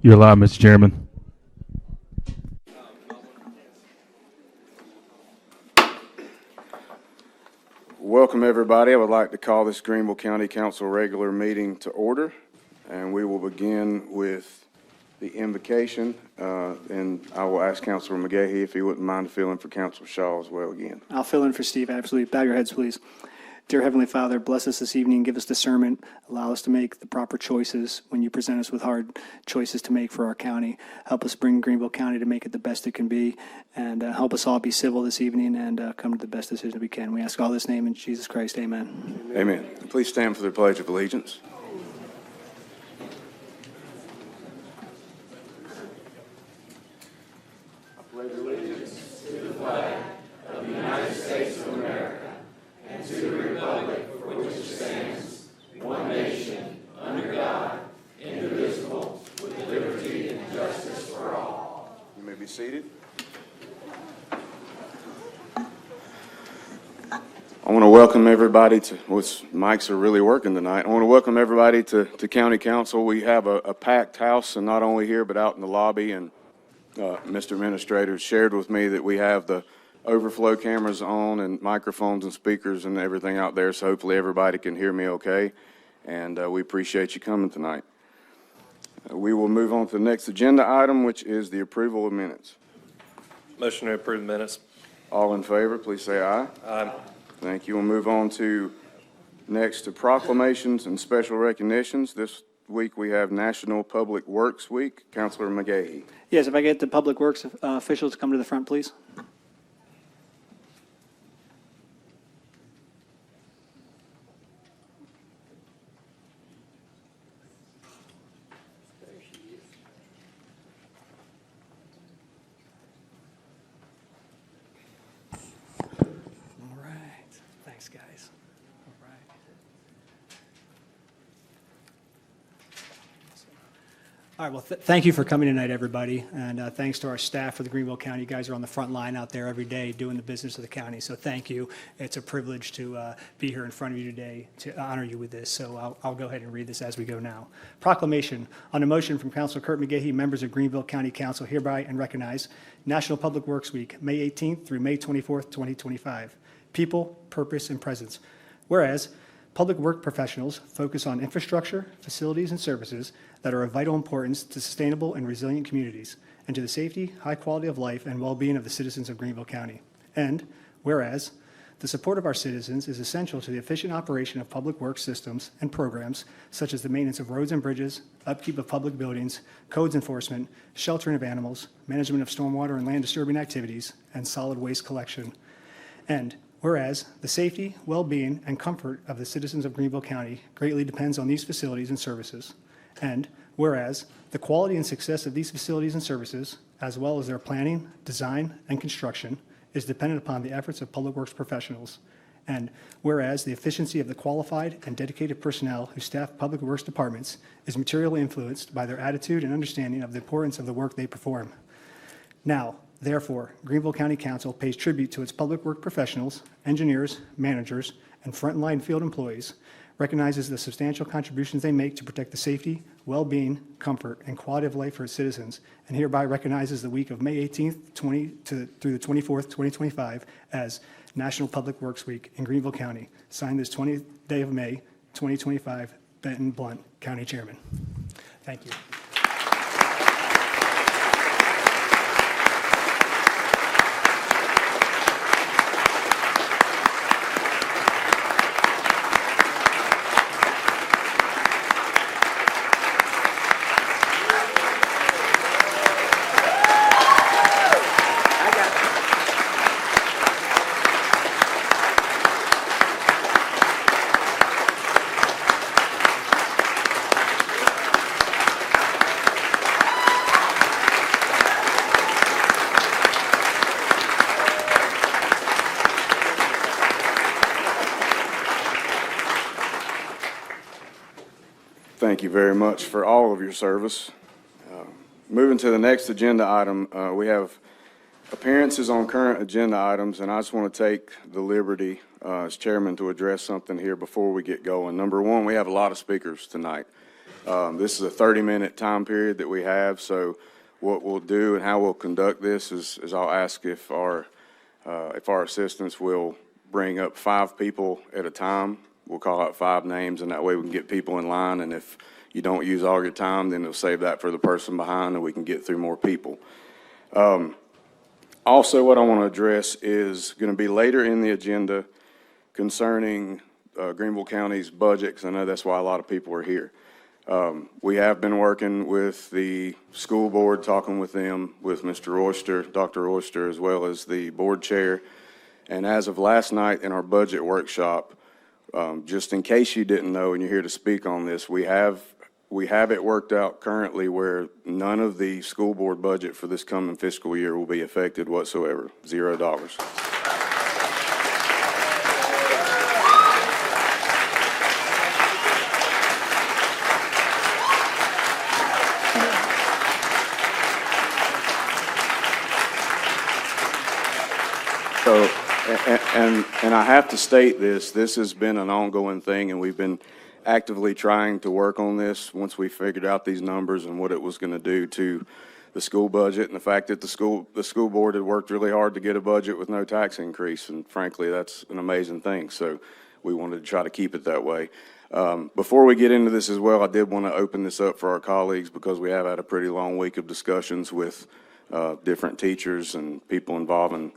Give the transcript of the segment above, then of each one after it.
You're live, Mr. Chairman. Welcome, everybody. I would like to call this Greenville County Council regular meeting to order, and we will begin with the invocation, and I will ask Councilor McGahee if he wouldn't mind filling for Councilor Shaw as well again. I'll fill in for Steve, absolutely. Bow your heads, please. Dear Heavenly Father, bless us this evening, give us discernment, allow us to make the proper choices when you present us with hard choices to make for our county. Help us bring Greenville County to make it the best it can be, and help us all be civil this evening and come to the best decision we can. We ask all this name in Jesus Christ, amen. Amen. Please stand for the Pledge of Allegiance. You may be seated. I want to welcome everybody to, mics are really working tonight. I want to welcome everybody to County Council. We have a packed house, and not only here, but out in the lobby. And Mr. Administrator shared with me that we have the overflow cameras on and microphones and speakers and everything out there, so hopefully everybody can hear me okay. And we appreciate you coming tonight. We will move on to the next agenda item, which is the approval of minutes. Motion to approve minutes. All in favor, please say aye. Aye. Thank you. We'll move on to next to proclamations and special recognitions. This week we have National Public Works Week. Councilor McGahee. Yes, if I get the Public Works officials to come to the front, please. All right. Thanks, guys. All right. All right, well, thank you for coming tonight, everybody, and thanks to our staff for the Greenville County. You guys are on the front line out there every day doing the business of the county, so thank you. It's a privilege to be here in front of you today to honor you with this, so I'll go ahead and read this as we go now. Proclamation. On a motion from Councilor Kurt McGahee, members of Greenville County Council hereby and recognize National Public Works Week, May 18th through May 24th, 2025. People, purpose, and presence. Whereas, public work professionals focus on infrastructure, facilities, and services that are of vital importance to sustainable and resilient communities and to the safety, high quality of life, and well-being of the citizens of Greenville County. And whereas, the support of our citizens is essential to the efficient operation of public works systems and programs such as the maintenance of roads and bridges, upkeep of public buildings, codes enforcement, sheltering of animals, management of stormwater and land disturbing activities, and solid waste collection. And whereas the safety, well-being, and comfort of the citizens of Greenville County greatly depends on these facilities and services. And whereas the quality and success of these facilities and services, as well as their planning, design, and construction, is dependent upon the efforts of public works professionals. And whereas the efficiency of the qualified and dedicated personnel who staff public works departments is materially influenced by their attitude and understanding of the importance of the work they perform. Now, therefore, Greenville County Council pays tribute to its public work professionals, engineers, managers, and frontline field employees, recognizes the substantial contributions they make to protect the safety, well-being, comfort, and quality of life for its citizens, and hereby recognizes the week of May 18th through the 24th, 2025 as National Public Works Week in Greenville County. Signed this 20th day of May, 2025, Benton Blunt, County Chairman. Thank you. Thank you very much for all of your service. Moving to the next agenda item, we have appearances on current agenda items, and I just want to take the liberty as chairman to address something here before we get going. Number one, we have a lot of speakers tonight. This is a 30-minute time period that we have, so what we'll do and how we'll conduct this is I'll ask if our assistants will bring up 5 people at a time. We'll call out 5 names, and that way we can get people in line, and if you don't use all your time, then it'll save that for the person behind, and we can get through more people. Also, what I want to address is going to be later in the agenda concerning Greenville County's budget, because I know that's why a lot of people are here. We have been working with the school board, talking with them, with Mr. Royster, Dr. Royster, as well as the board chair. And as of last night in our budget workshop, just in case you didn't know and you're here to speak on this, we have it worked out currently where none of the school board budget for this coming fiscal year will be affected whatsoever, $0. So, and I have to state this has been an ongoing thing, and we've been actively trying to work on this once we figured out these numbers and what it was going to do to the school budget, and the fact that the school board had worked really hard to get a budget with no tax increase, and frankly, that's an amazing thing. So we wanted to try to keep it that way. Before we get into this as well, I did want to open this up for our colleagues because we have had a pretty long week of discussions with different teachers and people involving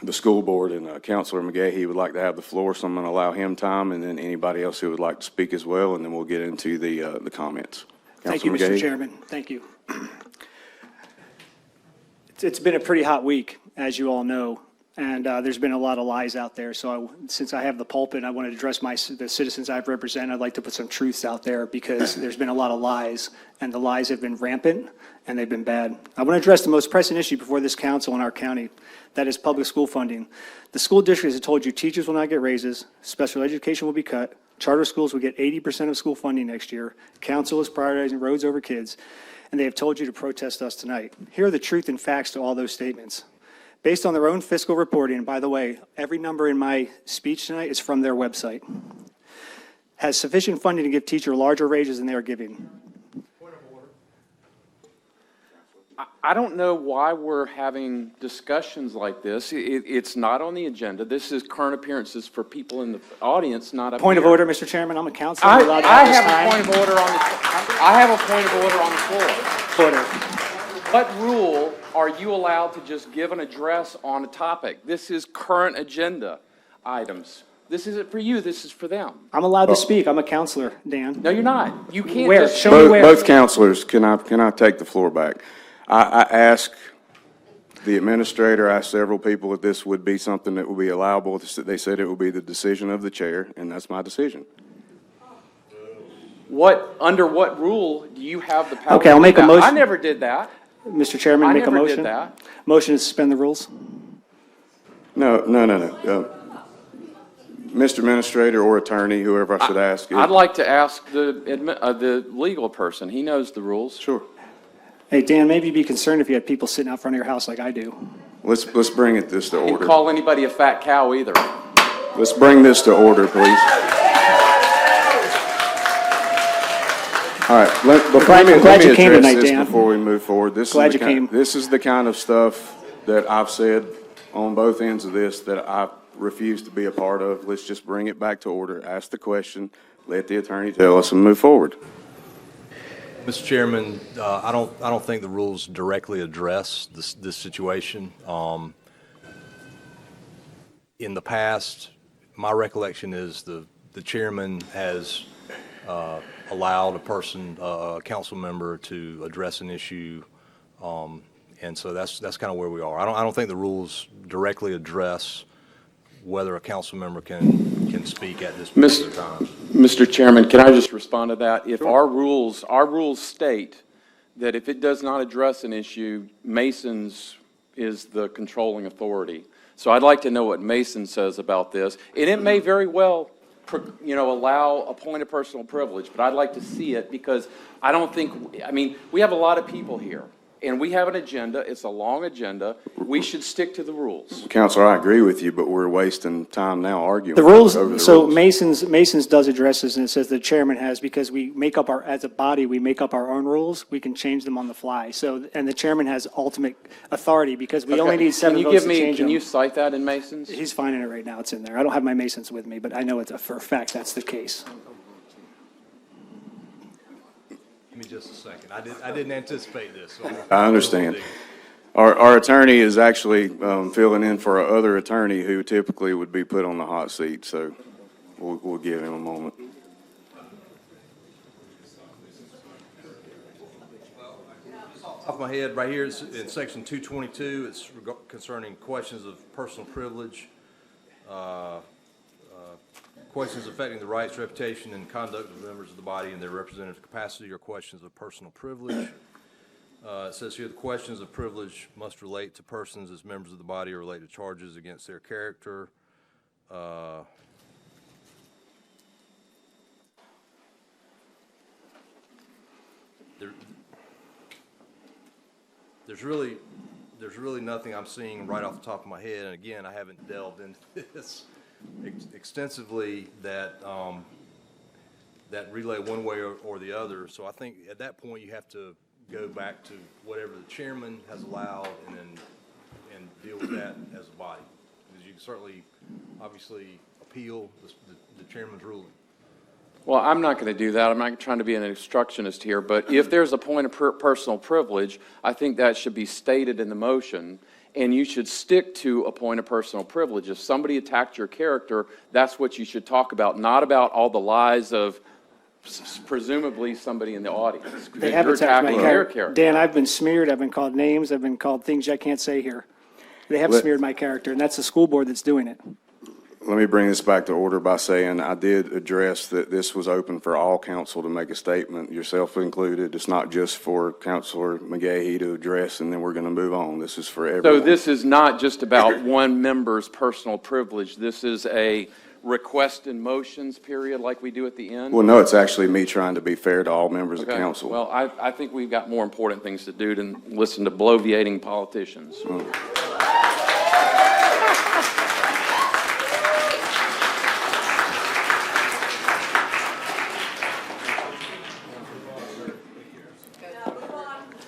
the school board, and Councilor McGahee would like to have the floor, so I'm going to allow him time, and then anybody else who would like to speak as well, and then we'll get into the comments. Thank you, Councilor Mr. McGahee. Chairman. Thank you. It's been a pretty hot week, as you all know, and there's been a lot of lies out there. So since I have the pulpit, I want to address the citizens I've represented. I'd like to put some truths out there because there's been a lot of lies, and the lies have been rampant, and they've been bad. I want to address the most pressing issue before this council in our county. That is public school funding. The school district has told you teachers will not get raises, special education will be cut, charter schools will get 80% of school funding next year, council is prioritizing roads over kids, and they have told you to protest us tonight. Here are the truth and facts to all those statements. Based on their own fiscal reporting, and by the way, every number in my speech tonight is from their website, has sufficient funding to give teachers larger raises than they are giving. I don't know why we're having discussions like this. It's not on the agenda. This is current appearances for people in the audience, not up Point of here. order, Mr. Chairman, I'm a counselor. I I'm allowed to have this have a time. point of order on the, I have a point of order on the floor. Order. What rule are you allowed to just give an address on a topic? This is current agenda items. This isn't for you, this is for them. I'm allowed to speak. I'm a counselor, Dan. No, you're not. You can't Where? just. Show me where. Both counselors, can I take the floor back? I asked the administrator, I asked several people if this would be something that would be allowable. They said it would be the decision of the chair, and that's my decision. Under what rule do you have the power? Okay, I'll to do make a that? motion. I never did that. Mr. Chairman, I make a never motion. did that. Motion to suspend the rules. No. Mr. Administrator or attorney, whoever I should ask. I'd like to ask the legal person. He knows the rules. Sure. Hey, Dan, maybe you'd be concerned if you had people sitting out front of your house like I do. Let's bring this to Didn't order. call anybody a fat cow either. Let's bring this to order, please. All right, I'm glad you came tonight, this Dan. before we move forward. Glad you came. This is the kind of stuff that I've said on both ends of this that I refuse to be a part of. Let's just bring it back to order, ask the question, let the attorney tell us, and move forward. Mr. Chairman, I don't think the rules directly address this situation. In the past, my recollection is the chairman has allowed a council member to address an issue, and so that's kind of where we are. I don't think the rules directly address whether a council member can speak at this particular time. Mr. Chairman, can I just respond to that? If our rules state that if it does not address an issue, Mason's is the controlling authority. So I'd like to know what Mason says about this. And it may very well, allow a point of personal privilege, but I'd like to see it because I don't think, we have a lot of people here. and we have an agenda, it's a long agenda, we should stick to the rules. Counselor, I agree with you, but we're wasting time now arguing. The rules, over the so rules. Mason's does address this, and it says the chairman has, because we make up as a body, we make up our own rules, we can change them on the fly. So, and the chairman has ultimate authority, because we only Okay. need 7 Can you votes give to me? change Can you them. cite that in Mason's? He's finding it right now, it's in there. I don't have my Masons with me, but I know for a fact that's the case. Give me just a second. I didn't anticipate this. So I understand. Our attorney is actually filling in for our other attorney who typically would be put on the hot seat, so we'll give him a moment. Off my head, right here, it's in section 222, it's concerning questions of personal privilege, questions affecting the rights, reputation, and conduct of members of the body in their representative capacity, or questions of personal privilege. It says here, the questions of privilege must relate to persons as members of the body or relate to charges against their character. There- There's really nothing I'm seeing right off the top of my head, and again, I haven't delved into this extensively that relay one way or the other. So I think at that point, you have to go back to whatever the chairman has allowed and deal with that as a body. Because you can certainly, obviously, appeal the chairman's ruling. Well, I'm not going to do that. I'm not trying to be an obstructionist here, but if there's a point of personal privilege, I think that should be stated in the motion, and you should stick to a point of personal privilege. If somebody attacked your character, that's what you should talk about, not about all the lies of presumably somebody in the audience. They have You're attacked my attacking their character. Dan, I've been smeared, I've been called names, I've been called things I can't say here. They have Let- smeared my character, and that's the school board that's doing it. Let me bring this back to order by saying I did address that this was open for all council to make a statement, yourself included. It's not just for Councilor McGahee to address, and then we're going to move on. This is for everyone. So this is not just about one member's personal privilege. This is a request and motions period like we do at the end? Well, no, it's actually me trying to be fair to all members of Okay. council. Well, I think we've got more important things to do than listen to bloviating politicians.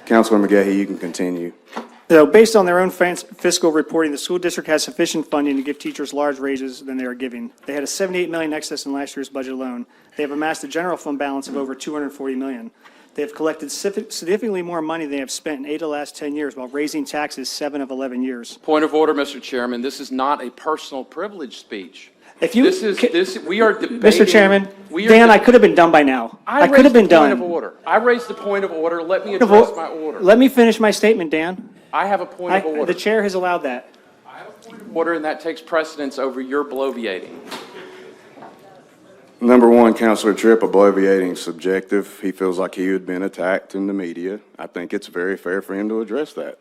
Councilor McGahee, you can continue. So based on their own fiscal reporting, the school district has sufficient funding to give teachers large raises than they are giving. They had a $78 million excess in last year's budget alone. They have amassed a general fund balance of over $240 million. They have collected significantly more money than they have spent in 8 of the last 10 years while raising taxes 7 of 11 years. Point of order, Mr. Chairman. This is not a personal privilege speech. If you, We are debating. Mr. Chairman, we are Dan, de- I could have been done by now. I could raised have been the point of done. order. I raised the point of order. Let me address my order. Let me finish my statement, Dan. I have a point of order. The chair has allowed that. Order, and that takes precedence over your bloviating. Number one, Councilor Tripp, bloviating is subjective. He feels like he had been attacked in the media. I think it's very fair for him to address that.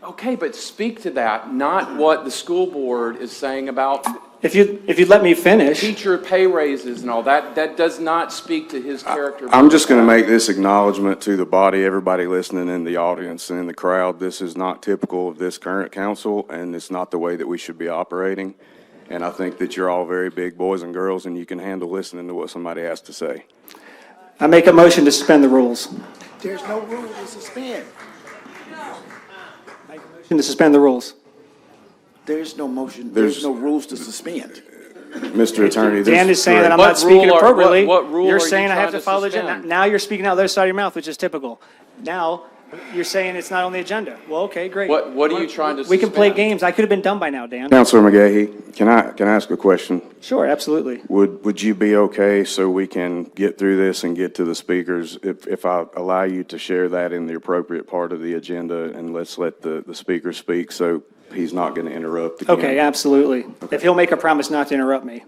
Okay, but speak to that, not what the school board is saying about If you'd let me finish. teacher pay raises and all that. That does not speak to his character. I'm just going to make this acknowledgement to the body, everybody listening in the audience and in the crowd. This is not typical of this current council, and it's not the way that we should be operating. And I think that you're all very big boys and girls, and you can handle listening to what somebody has to say. I make a motion to suspend the rules. There's no rule to suspend. To suspend the rules. There's no motion, There's- there's no rules to suspend. Mr. Attorney, this Dan is saying that I'm What not speaking rule are- appropriately. what rule You're are you saying I have trying to to follow the agenda. suspend? Now you're speaking out the other side of your mouth, which is typical. Now, you're saying it's not on the agenda. Well, okay, great. What are you trying to We can play suspend? games. I could have been done by now, Dan. Councilor McGahee, can I ask a question? Sure, absolutely. Would you be okay so we can get through this and get to the speakers if I allow you to share that in the appropriate part of the agenda, and let's let the speaker speak so he's not going to interrupt again? Okay, absolutely. If he'll make a promise not to interrupt me.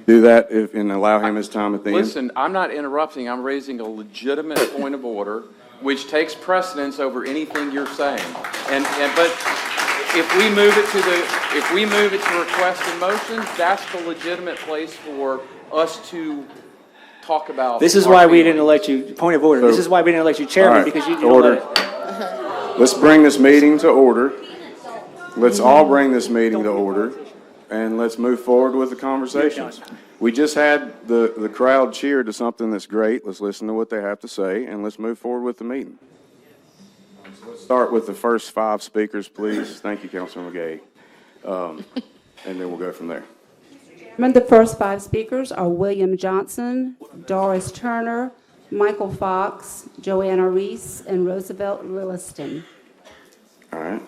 Do that and allow him his time at the end? Listen, I'm not interrupting. I'm raising a legitimate point of order, which takes precedence over anything you're saying. But if we move it to request and motions, that's the legitimate place for us to talk about. This is our why we didn't feelings. elect you, point of order. This is why we didn't elect you chairman, All right, because you don't let order. it. Let's bring this meeting to order. Let's all bring this meeting to order, and let's move forward with the conversations. We just had the crowd cheer to something that's great. Let's listen to what they have to say, and let's move forward with the meeting. So let's start with the first 5 speakers, please. Thank you, Councilman McGahey. And then we'll go from there. The first 5 speakers are William Johnson, Doris Turner, Michael Fox, Joanna Reese, and Roosevelt Williston. All right.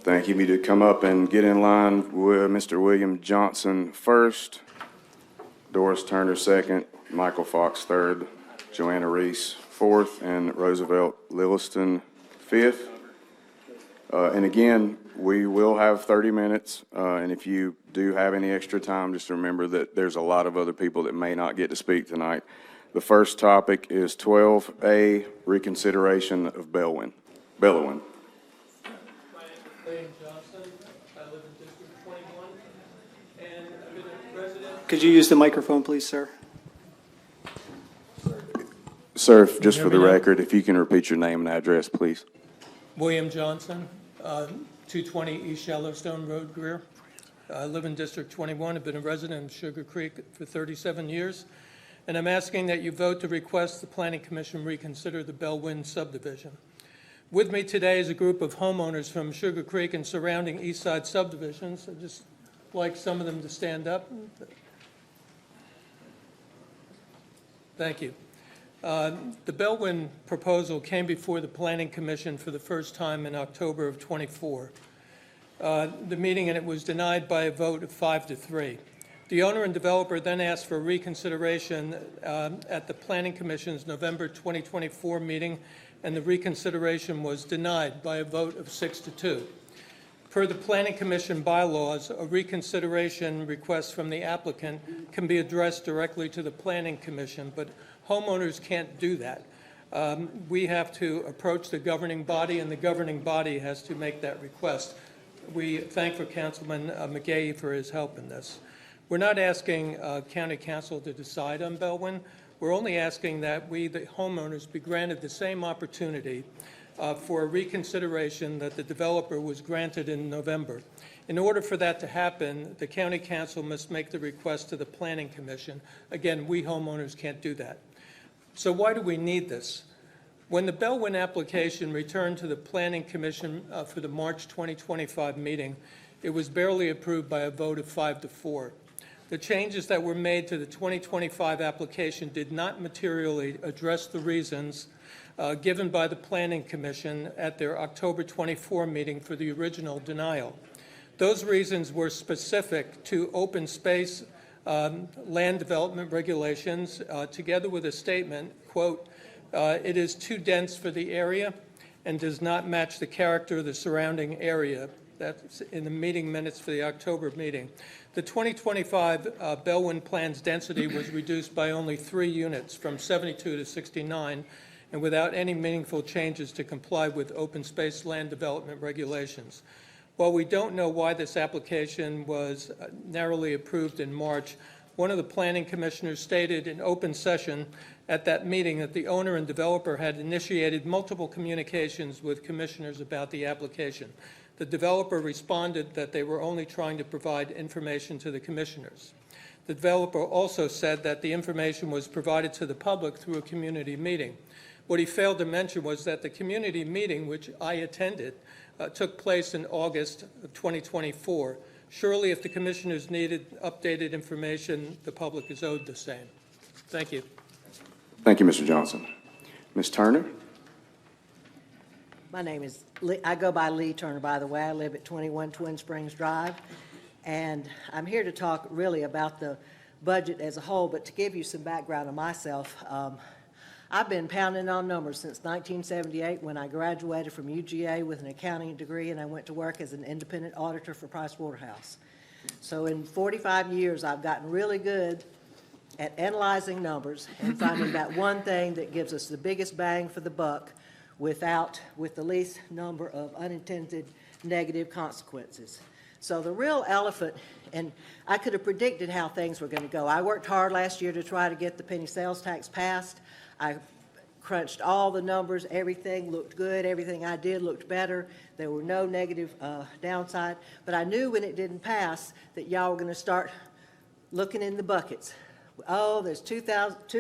Thank you. Me to come up and get in line with Mr. William Johnson first, Doris Turner second, Michael Fox third, Joanna Reese fourth, and Roosevelt Williston fifth. And again, we will have 30 minutes, and if you do have any extra time, just remember that there's a lot of other people that may not get to speak tonight. The first topic is 12A, reconsideration of Bellwin. William Johnson. I live in District 21, and I've been a resident. Could you use the microphone, please, sir? Sir, just hear for me the now? record, if you can repeat your name and address, please. William Johnson, 220 East Yellowstone Road, Greer. I live in District 21. I've been a resident of Sugar Creek for 37 years, and I'm asking that you vote to request the Planning Commission reconsider the Bellwin subdivision. With me today is a group of homeowners from Sugar Creek and surrounding East Side subdivisions. I'd just like some of them to stand up. Thank you. The Bellwin proposal came before the Planning Commission for the first time in October of '24. The meeting, and it was denied by a vote of 5-3. The owner and developer then asked for reconsideration at the Planning Commission's November 2024 meeting, and the reconsideration was denied by a vote of 6-2. Per the Planning Commission bylaws, a reconsideration request from the applicant can be addressed directly to the Planning Commission, but homeowners can't do that. We have to approach the governing body, and the governing body has to make that request. We thank for Councilman McGahey for his help in this. We're not asking County Council to decide on Bellwin. We're only asking that we, the homeowners, be granted the same opportunity for a reconsideration that the developer was granted in November. In order for that to happen, the County Council must make the request to the Planning Commission. Again, we homeowners can't do that. So why do we need this? When the Bellwin application returned to the Planning Commission for the March 2025 meeting, it was barely approved by a vote of 5-4. The changes that were made to the 2025 application did not materially address the reasons given by the Planning Commission at their October 24 meeting for the original denial. Those reasons were specific to open space land development regulations, together with a statement, quote, it is too dense for the area and does not match the character of the surrounding area. That's in the meeting minutes for the October meeting. The 2025 Bellwin plan's density was reduced by only 3 units, from 72 to 69, and without any meaningful changes to comply with open space land development regulations. While we don't know why this application was narrowly approved in March, one of the planning commissioners stated in open session at that meeting that the owner and developer had initiated multiple communications with commissioners about the application. The developer responded that they were only trying to provide information to the commissioners. The developer also said that the information was provided to the public through a community meeting. What he failed to mention was that the community meeting, which I attended, took place in August of 2024. Surely, if the commissioners needed updated information, the public is owed the same. Thank you. Thank you, Mr. Johnson. Ms. Turner? My name is Lee. I go by Lee Turner, by the way. I live at 21 Twin Springs Drive. And I'm here to talk really about the budget as a whole, but to give you some background on myself, I've been pounding on numbers since 1978 when I graduated from UGA with an accounting degree, and I went to work as an independent auditor for Pricewaterhouse. So in 45 years, I've gotten really good at analyzing numbers and finding that one thing that gives us the biggest bang for the buck with the least number of unintended negative consequences. So the real elephant, and I could have predicted how things were going to go. I worked hard last year to try to get the penny sales tax passed. I crunched all the numbers, everything looked good, everything I did looked better. There were no negative downside, but I knew when it didn't pass that y'all were going to start looking in the buckets. Oh, there's 2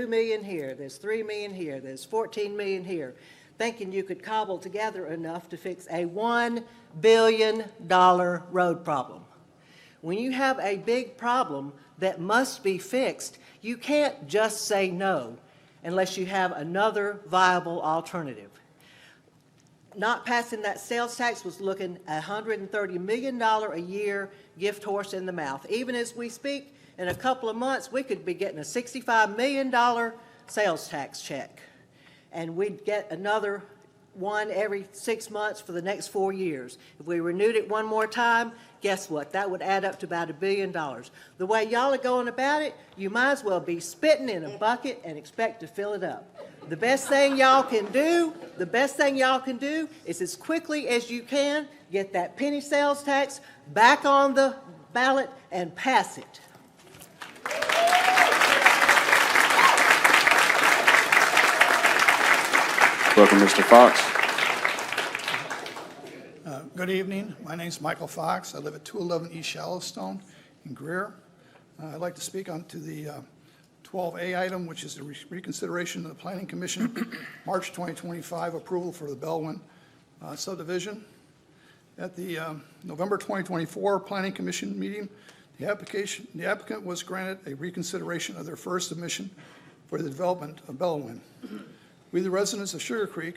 million here, there's 3 million here, there's 14 million here, thinking you could cobble together enough to fix a $1 billion road problem. When you have a big problem that must be fixed, you can't just say no unless you have another viable alternative. Not passing that sales tax was looking $130 million a year gift horse in the mouth. Even as we speak, in a couple of months, we could be getting a $65 million sales tax check. And we'd get another one every 6 months for the next 4 years. If we renewed it one more time, guess what? That would add up to about $1 billion. The way y'all are going about it, you might as well be spitting in a bucket and expect to fill it up. The best thing y'all can do is as quickly as you can, get that penny sales tax back on the ballot and pass it. Welcome, Mr. Fox. Good evening. My name's Michael Fox. I live at 211 East Shallowstone in Greer. I'd like to speak on to the 12A item, which is the reconsideration of the Planning Commission March 2025 approval for the Bellwin subdivision. At the November 2024 Planning Commission meeting, the applicant was granted a reconsideration of their first submission for the development of Bellwin. We, the residents of Sugar Creek,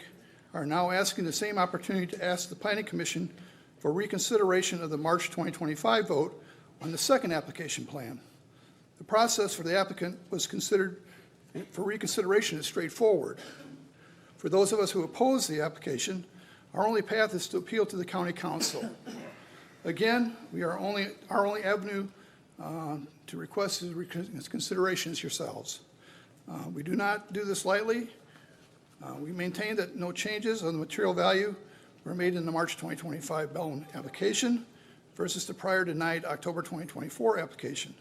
are now asking the same opportunity to ask the Planning Commission for reconsideration of the March 2025 vote on the second application plan. The process for the applicant was considered for reconsideration is straightforward. For those of us who oppose the application, our only path is to appeal to the County Council. Again, our only avenue to request is consideration is yourselves. We do not do this lightly. We maintain that no changes on the material value were made in the March 2025 Bellwin application versus the prior denied October 2024 application.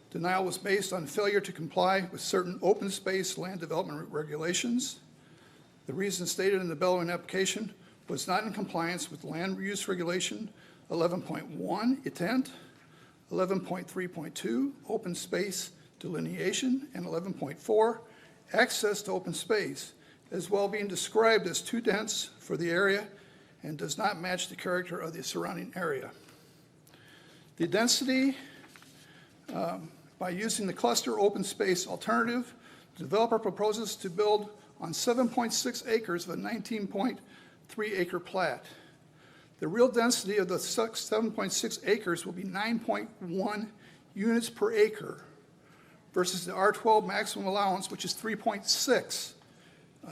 Denial was based on failure to comply with certain open space land development regulations. The reason stated in the Bellwin application was not in compliance with land use regulation 11.1 intent, 11.3.2 open space delineation, and 11.4 access to open space, as well being described as too dense for the area and does not match the character of the surrounding area. The density, by using the cluster open space alternative, the developer proposes to build on 7.6 acres of a 19.3 acre plat. The real density of the 7.6 acres will be 9.1 units per acre versus the R12 maximum allowance, which is 3.6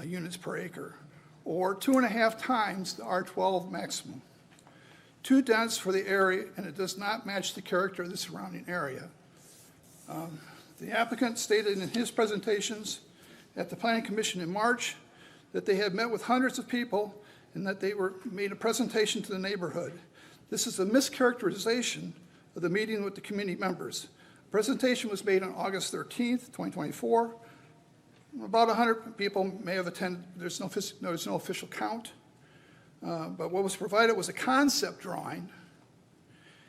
units per acre, or 2.5 times the R12 maximum. Too dense for the area, and it does not match the character of the surrounding area. The applicant stated in his presentations at the Planning Commission in March that they had met with hundreds of people and that they made a presentation to the neighborhood. This is a mischaracterization of the meeting with the community members. The presentation was made on August 13th, 2024. About 100 people may have attended. There's no official count. But what was provided was a concept drawing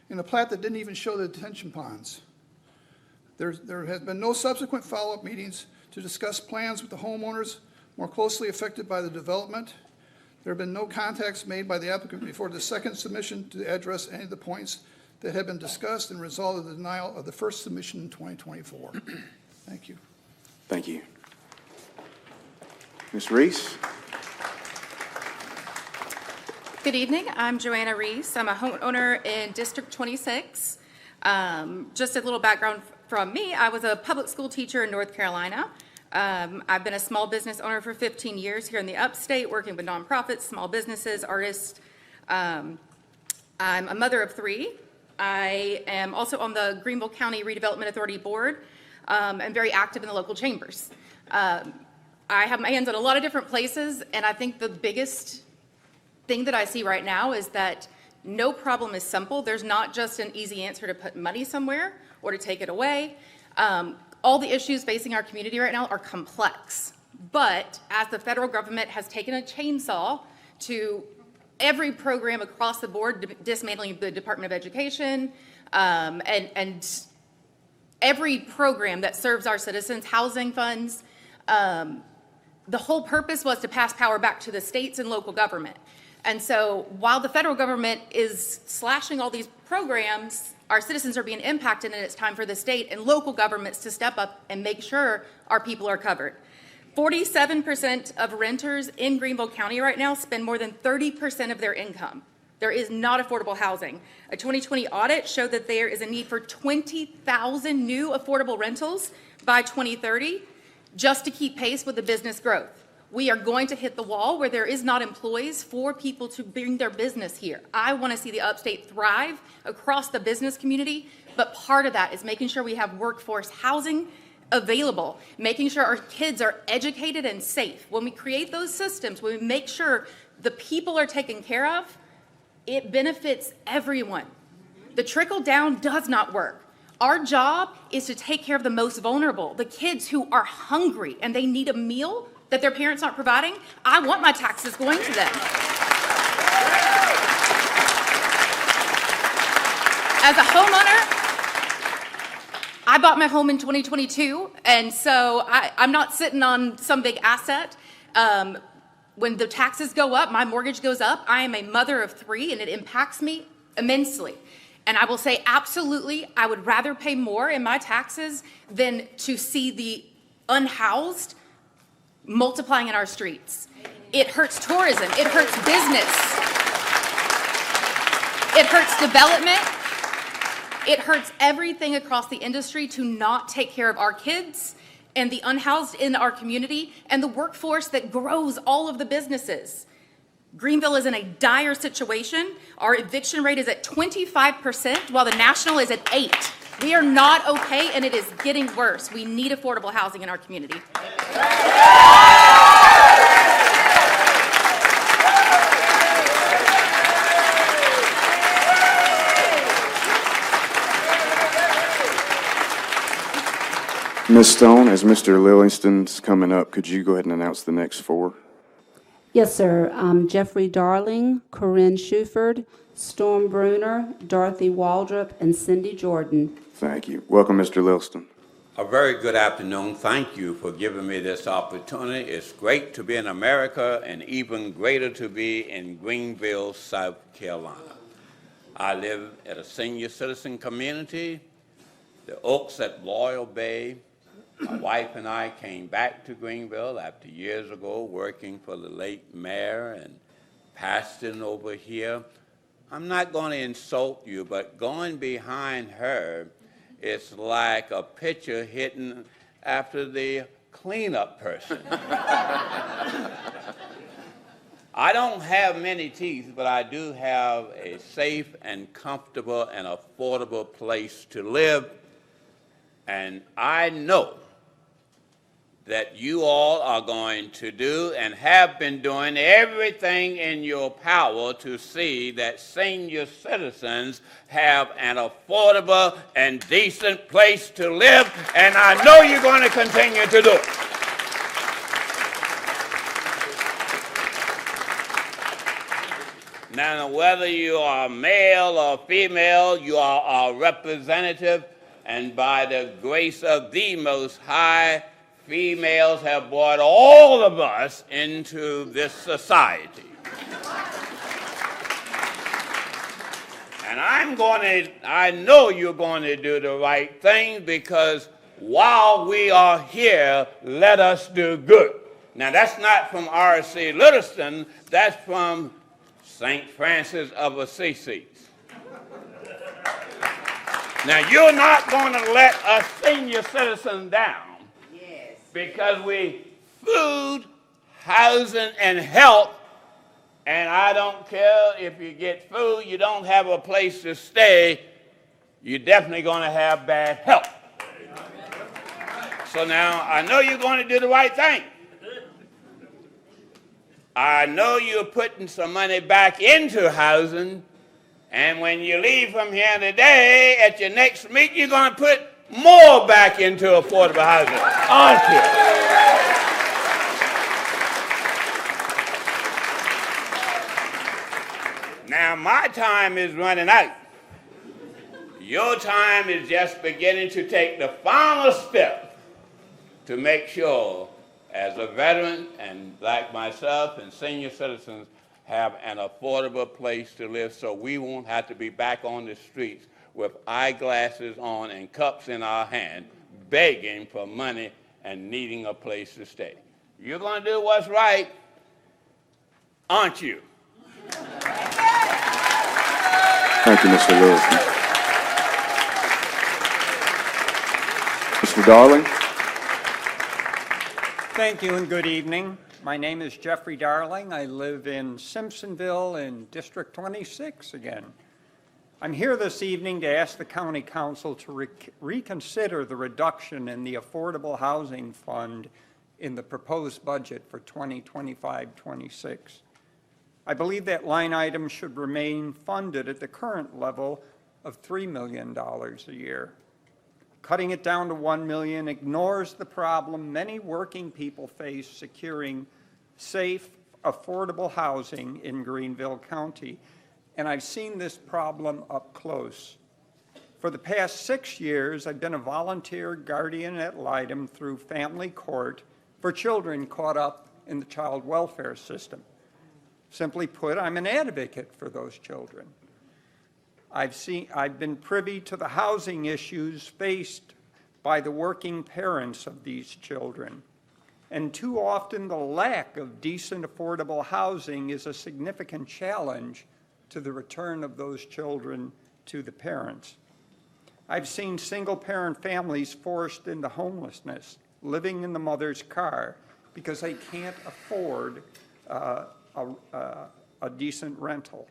in a plat that didn't even show the detention ponds. There has been no subsequent follow-up meetings to discuss plans with the homeowners more closely affected by the development. There have been no contacts made by the applicant before the second submission to address any of the points that have been discussed and result of the denial of the first submission in 2024. Thank you. Thank you. Ms. Reese? Good evening. I'm Joanna Reese. I'm a homeowner in District 26. Just a little background from me. I was a public school teacher in North Carolina. I've been a small business owner for 15 years here in the upstate, working with nonprofits, small businesses, artists. I'm a mother of 3. I am also on the Greenville County Redevelopment Authority Board and very active in the local chambers. I have my hands in a lot of different places, and I think the biggest thing that I see right now is that no problem is simple. There's not just an easy answer to put money somewhere or to take it away. All the issues facing our community right now are complex, But as the federal government has taken a chainsaw to every program across the board, dismantling the Department of Education, and every program that serves our citizens, housing funds, the whole purpose was to pass power back to the states and local government. And so while the federal government is slashing all these programs, our citizens are being impacted, and it's time for the state and local governments to step up and make sure our people are covered. 47% of renters in Greenville County right now spend more than 30% of their income. There is not affordable housing. A 2020 audit showed that there is a need for 20,000 new affordable rentals by 2030 just to keep pace with the business growth. We are going to hit the wall where there is not employees for people to bring their business here. I want to see the upstate thrive across the business community, but part of that is making sure we have workforce housing available, making sure our kids are educated and safe. When we create those systems, when we make sure the people are taken care of, it benefits everyone. The trickle down does not work. Our job is to take care of the most vulnerable, the kids who are hungry and they need a meal that their parents aren't providing. I want my taxes going to them. As a homeowner, I bought my home in 2022, and so I'm not sitting on some big asset. When the taxes go up, my mortgage goes up. I am a mother of 3, and it impacts me immensely. And I will say, absolutely, I would rather pay more in my taxes than to see the unhoused multiplying in our streets. It hurts tourism. It hurts business. It hurts development. It hurts everything across the industry to not take care of our kids and the unhoused in our community and the workforce that grows all of the businesses. Greenville is in a dire situation. Our eviction rate is at 25%, while the national is at 8%. We are not okay, and it is getting worse. We need affordable housing in our community. Ms. Stone, as Mr. Livingston's coming up, could you go ahead and announce the next 4? Yes, sir. Jeffrey Darling, Corinne Shuford, Storm Bruner, Dorothy Waldrop, and Cindy Jordan. Thank you. Welcome, Mr. Livingston. A very good afternoon. Thank you for giving me this opportunity. It's great to be in America and even greater to be in Greenville, South Carolina. I live at a senior citizen community, the Oaks at Loyal Bay. My wife and I came back to Greenville after years ago working for the late mayor and pastoring over here. I'm not going to insult you, but going behind her, it's like a pitcher hitting after the cleanup person. I don't have many teeth, but I do have a safe and comfortable and affordable place to live. And I know that you all are going to do and have been doing everything in your power to see that senior citizens have an affordable and decent place to live, and I know you're going to continue to do it. Now, whether you are male or female, you are a representative, and by the grace of the Most High, females have brought all of us into this society. And I know you're going to do the right thing, because while we are here, let us do good. Now, that's not from R.C. Livingston, that's from St. Francis of Assisi. Now, you're not going to let us senior citizens down. Because we food, housing, and health, and I don't care if you get food, you don't have a place to stay, you're definitely going to have bad health. So now, I know you're going to do the right thing. I know you're putting some money back into housing, and when you leave from here today, at your next meeting, you're going to put more back into affordable housing, aren't you? Now, my time is running out. Your time is just beginning to take the final step to make sure, as a veteran and like myself and senior citizens, have an affordable place to live so we won't have to be back on the streets with eyeglasses on and cups in our hand, begging for money and needing a place to stay. You're going to do what's right, aren't you? Thank you, Mr. Lewis. Mr. Darling? Thank you and good evening. My name is Jeffrey Darling. I live in Simpsonville in District 26 again. I'm here this evening to ask the County Council to reconsider the reduction in the Affordable Housing Fund in the proposed budget for 2025-26. I believe that line item should remain funded at the current level of $3 million a year. Cutting it down to $1 million ignores the problem many working people face securing safe, affordable housing in Greenville County, and I've seen this problem up close. For the past 6 years, I've been a volunteer guardian ad litem through family court for children caught up in the child welfare system. Simply put, I'm an advocate for those children. I've been privy to the housing issues faced by the working parents of these children. And too often the lack of decent, affordable housing is a significant challenge to the return of those children to the parents. I've seen single-parent families forced into homelessness, living in the mother's car because they can't afford a decent rental.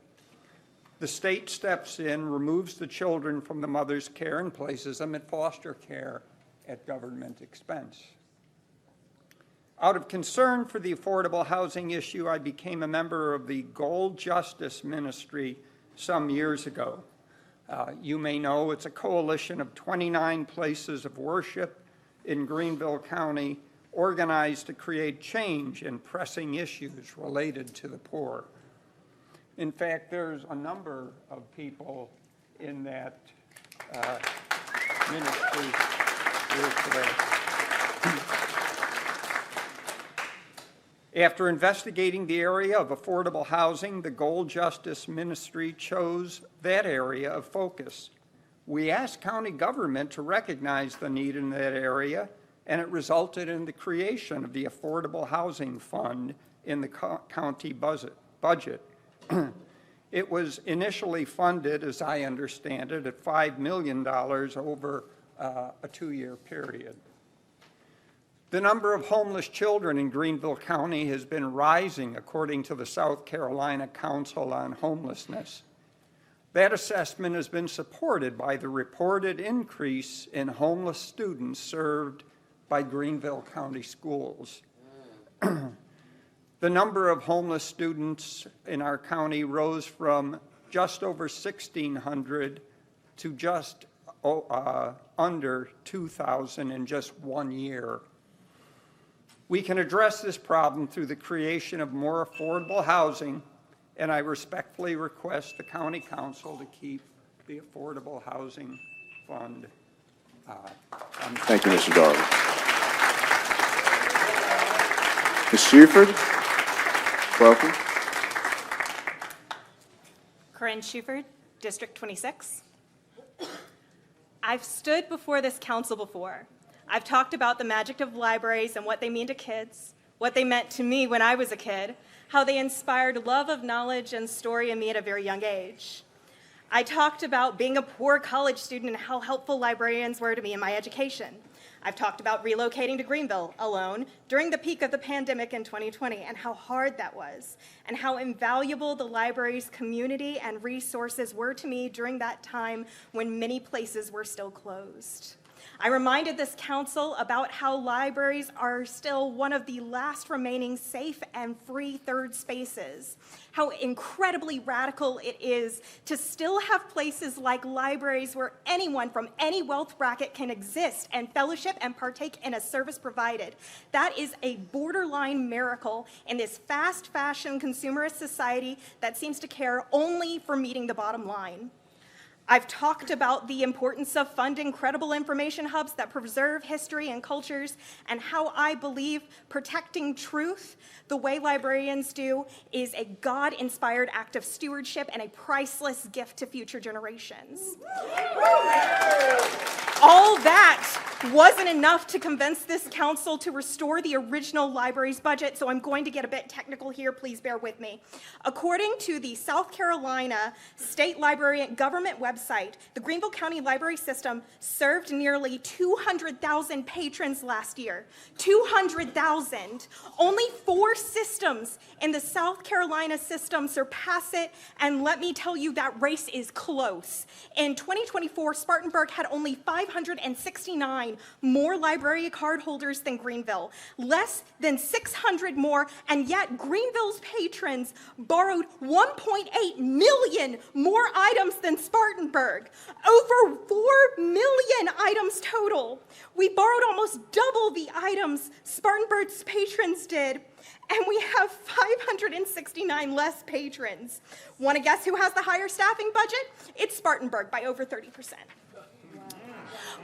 The state steps in, removes the children from the mother's care and places them at foster care at government expense. Out of concern for the affordable housing issue, I became a member of the Gold Justice Ministry some years ago. You may know it's a coalition of 29 places of worship in Greenville County organized to create change in pressing issues related to the poor. In fact, there's a number of people in that ministry here today. After investigating the area of affordable housing, the Gold Justice Ministry chose that area of focus. We asked county government to recognize the need in that area, and it resulted in the creation of the Affordable Housing Fund in the county budget. It was initially funded, as I understand it, at $5 million over a 2-year period. The number of homeless children in Greenville County has been rising, according to the South Carolina Council on Homelessness. That assessment has been supported by the reported increase in homeless students served by Greenville County schools. The number of homeless students in our county rose from just over 1,600 to just under 2,000 in just 1 year. We can address this problem through the creation of more affordable housing, and I respectfully request the County Council to keep the Affordable Housing Fund. Thank you, Mr. Darling. Ms. Shuford, welcome. Corinne Shuford, District 26. I've stood before this council before. I've talked about the magic of libraries and what they mean to kids, what they meant to me when I was a kid, how they inspired love of knowledge and story in me at a very young age. I talked about being a poor college student and how helpful librarians were to me in my education. I've talked about relocating to Greenville alone during the peak of the pandemic in 2020 and how hard that was, and how invaluable the library's community and resources were to me during that time when many places were still closed. I reminded this council about how libraries are still one of the last remaining safe and free third spaces, how incredibly radical it is to still have places like libraries where anyone from any wealth bracket can exist and fellowship and partake in a service provided. That is a borderline miracle in this fast fashion consumerist society that seems to care only for meeting the bottom line. I've talked about the importance of funding credible information hubs that preserve history and cultures, and how I believe protecting truth the way librarians do is a God-inspired act of stewardship and a priceless gift to future generations. All that wasn't enough to convince this council to restore the original library's budget, so I'm going to get a bit technical here, please bear with me. According to the South Carolina State Library government website, the Greenville County Library System served nearly 200,000 patrons last year. 200,000. Only 4 systems in the South Carolina system surpass it, and let me tell you, that race is close. In 2024, Spartanburg had only 569 more library card holders than Greenville, less than 600 more, and yet Greenville's patrons borrowed 1.8 million more items than Spartanburg. Over 4 million items total. We borrowed almost double the items Spartanburg's patrons did, and we have 569 less patrons. Want to guess who has the higher staffing budget? It's Spartanburg by over 30%.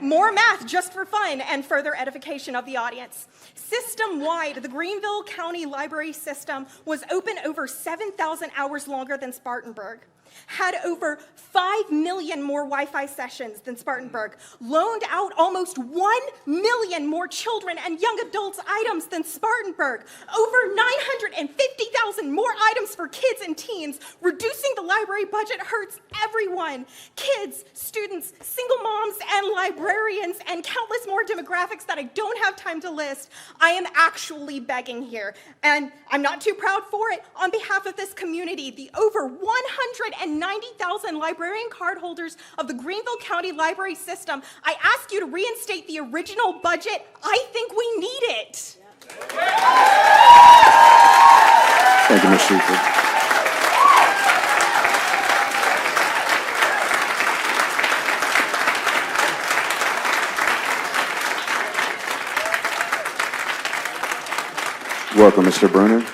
More math just for fun and further edification of the audience. System-wide, the Greenville County Library System was open over 7,000 hours longer than Spartanburg, had over 5 million more Wi-Fi sessions than Spartanburg, loaned out almost 1 million more children and young adults items than Spartanburg, over 950,000 more items for kids and teens. Reducing the library budget hurts everyone. Kids, students, single moms, and librarians, and countless more demographics that I don't have time to list. I am actually begging here, and I'm not too proud for it. On behalf of this community, the over 190,000 librarian card holders of the Greenville County Library System, I ask you to reinstate the original budget. I think we need it. Thank you, Ms. Shuford. Welcome, Mr. Bruner.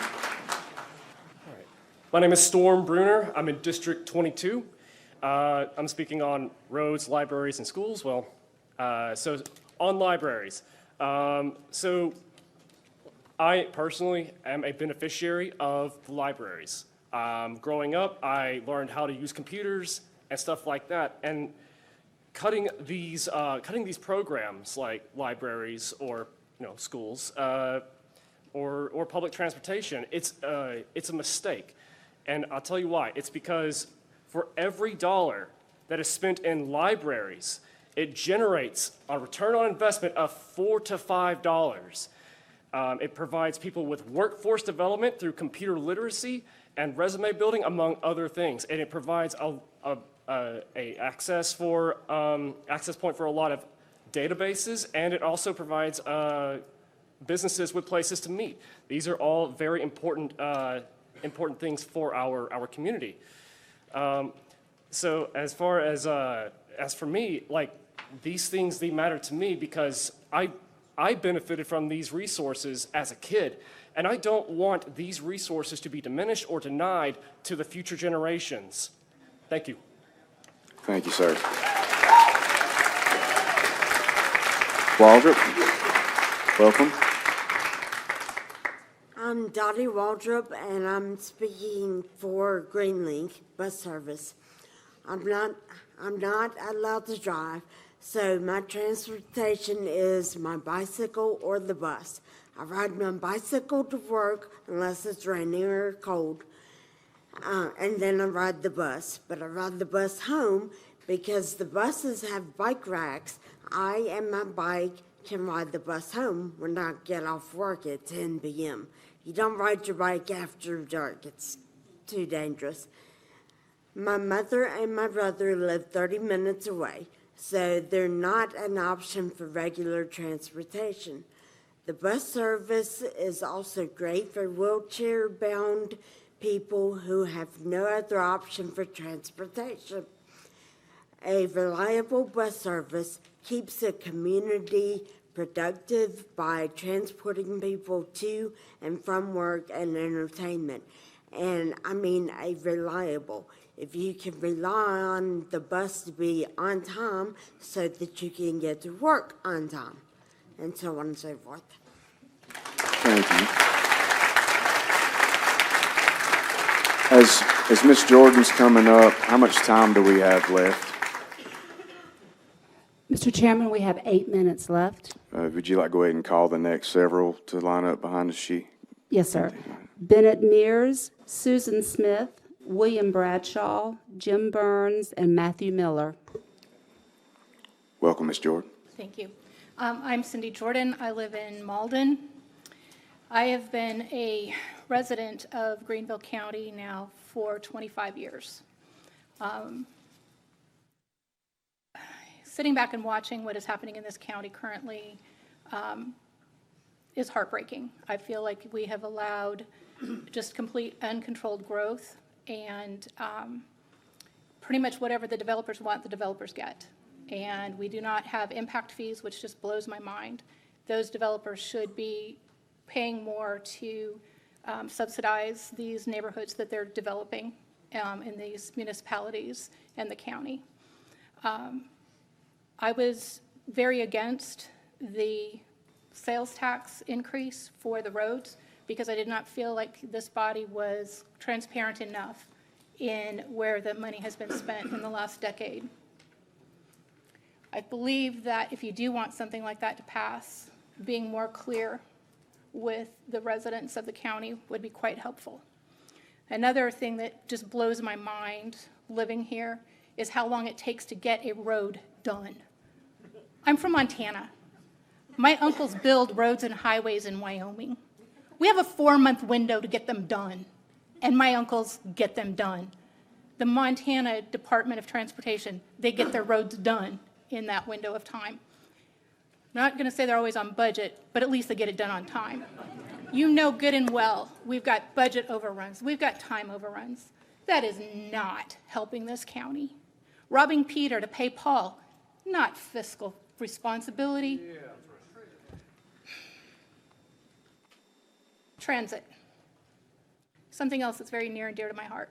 My name is Storm Bruner. I'm in District 22. I'm speaking on roads, libraries, and schools. Well, so on libraries. So I personally am a beneficiary of the libraries. Growing up, I learned how to use computers and stuff like that. And cutting these programs like libraries or schools or public transportation, it's a mistake. And I'll tell you why. It's because for every dollar that is spent in libraries, it generates a return on investment of $4 to $5. It provides people with workforce development through computer literacy and resume building, among other things. And it provides a access point for a lot of databases, and it also provides businesses with places to meet. These are all very important things for our community. So as far as for me, like, these things, they matter to me because I benefited from these resources as a kid, and I don't want these resources to be diminished or denied to the future generations. Thank you. Thank you, sir. Waldrop, welcome. I'm Dottie Waldrop, and I'm speaking for Greenlink bus service. I'm not allowed to drive, so my transportation is my bicycle or the bus. I ride my bicycle to work unless it's raining or cold, and then I ride the bus. But I ride the bus home because the buses have bike racks. I and my bike can ride the bus home when I get off work at 10 p.m. You don't ride your bike after dark. It's too dangerous. My mother and my brother live 30 minutes away, so they're not an option for regular transportation. The bus service is also great for wheelchair-bound people who have no other option for transportation. A reliable bus service keeps the community productive by transporting people to and from work and entertainment. And I mean a reliable. If you can rely on the bus to be on time so that you can get to work on time, and so on and so forth. Thank you. As Ms. Jordan's coming up, how much time do we have left? Mr. Chairman, we have 8 minutes left. Would you like to go ahead and call the next several to line up behind the sheet? Yes, sir. Bennett Mears, Susan Smith, William Bradshaw, Jim Burns, and Matthew Miller. Welcome, Ms. Jordan. Thank you. I'm Cindy Jordan. I live in Malden. I have been a resident of Greenville County now for 25 years. Sitting back and watching what is happening in this county currently is heartbreaking. I feel like we have allowed just complete uncontrolled growth, and pretty much whatever the developers want, the developers get. And we do not have impact fees, which just blows my mind. Those developers should be paying more to subsidize these neighborhoods that they're developing in these municipalities and the county. I was very against the sales tax increase for the roads because I did not feel like this body was transparent enough in where the money has been spent in the last decade. I believe that if you do want something like that to pass, being more clear with the residents of the county would be quite helpful. Another thing that just blows my mind living here is how long it takes to get a road done. I'm from Montana. My uncles build roads and highways in Wyoming. We have a 4-month window to get them done, and my uncles get them done. The Montana Department of Transportation, they get their roads done in that window of time. I'm not going to say they're always on budget, but at least they get it done on time. You know good and well, we've got budget overruns, we've got time overruns. That is not helping this county. Robbing Peter to pay Paul, not fiscal responsibility. Transit, something else that's very near and dear to my heart.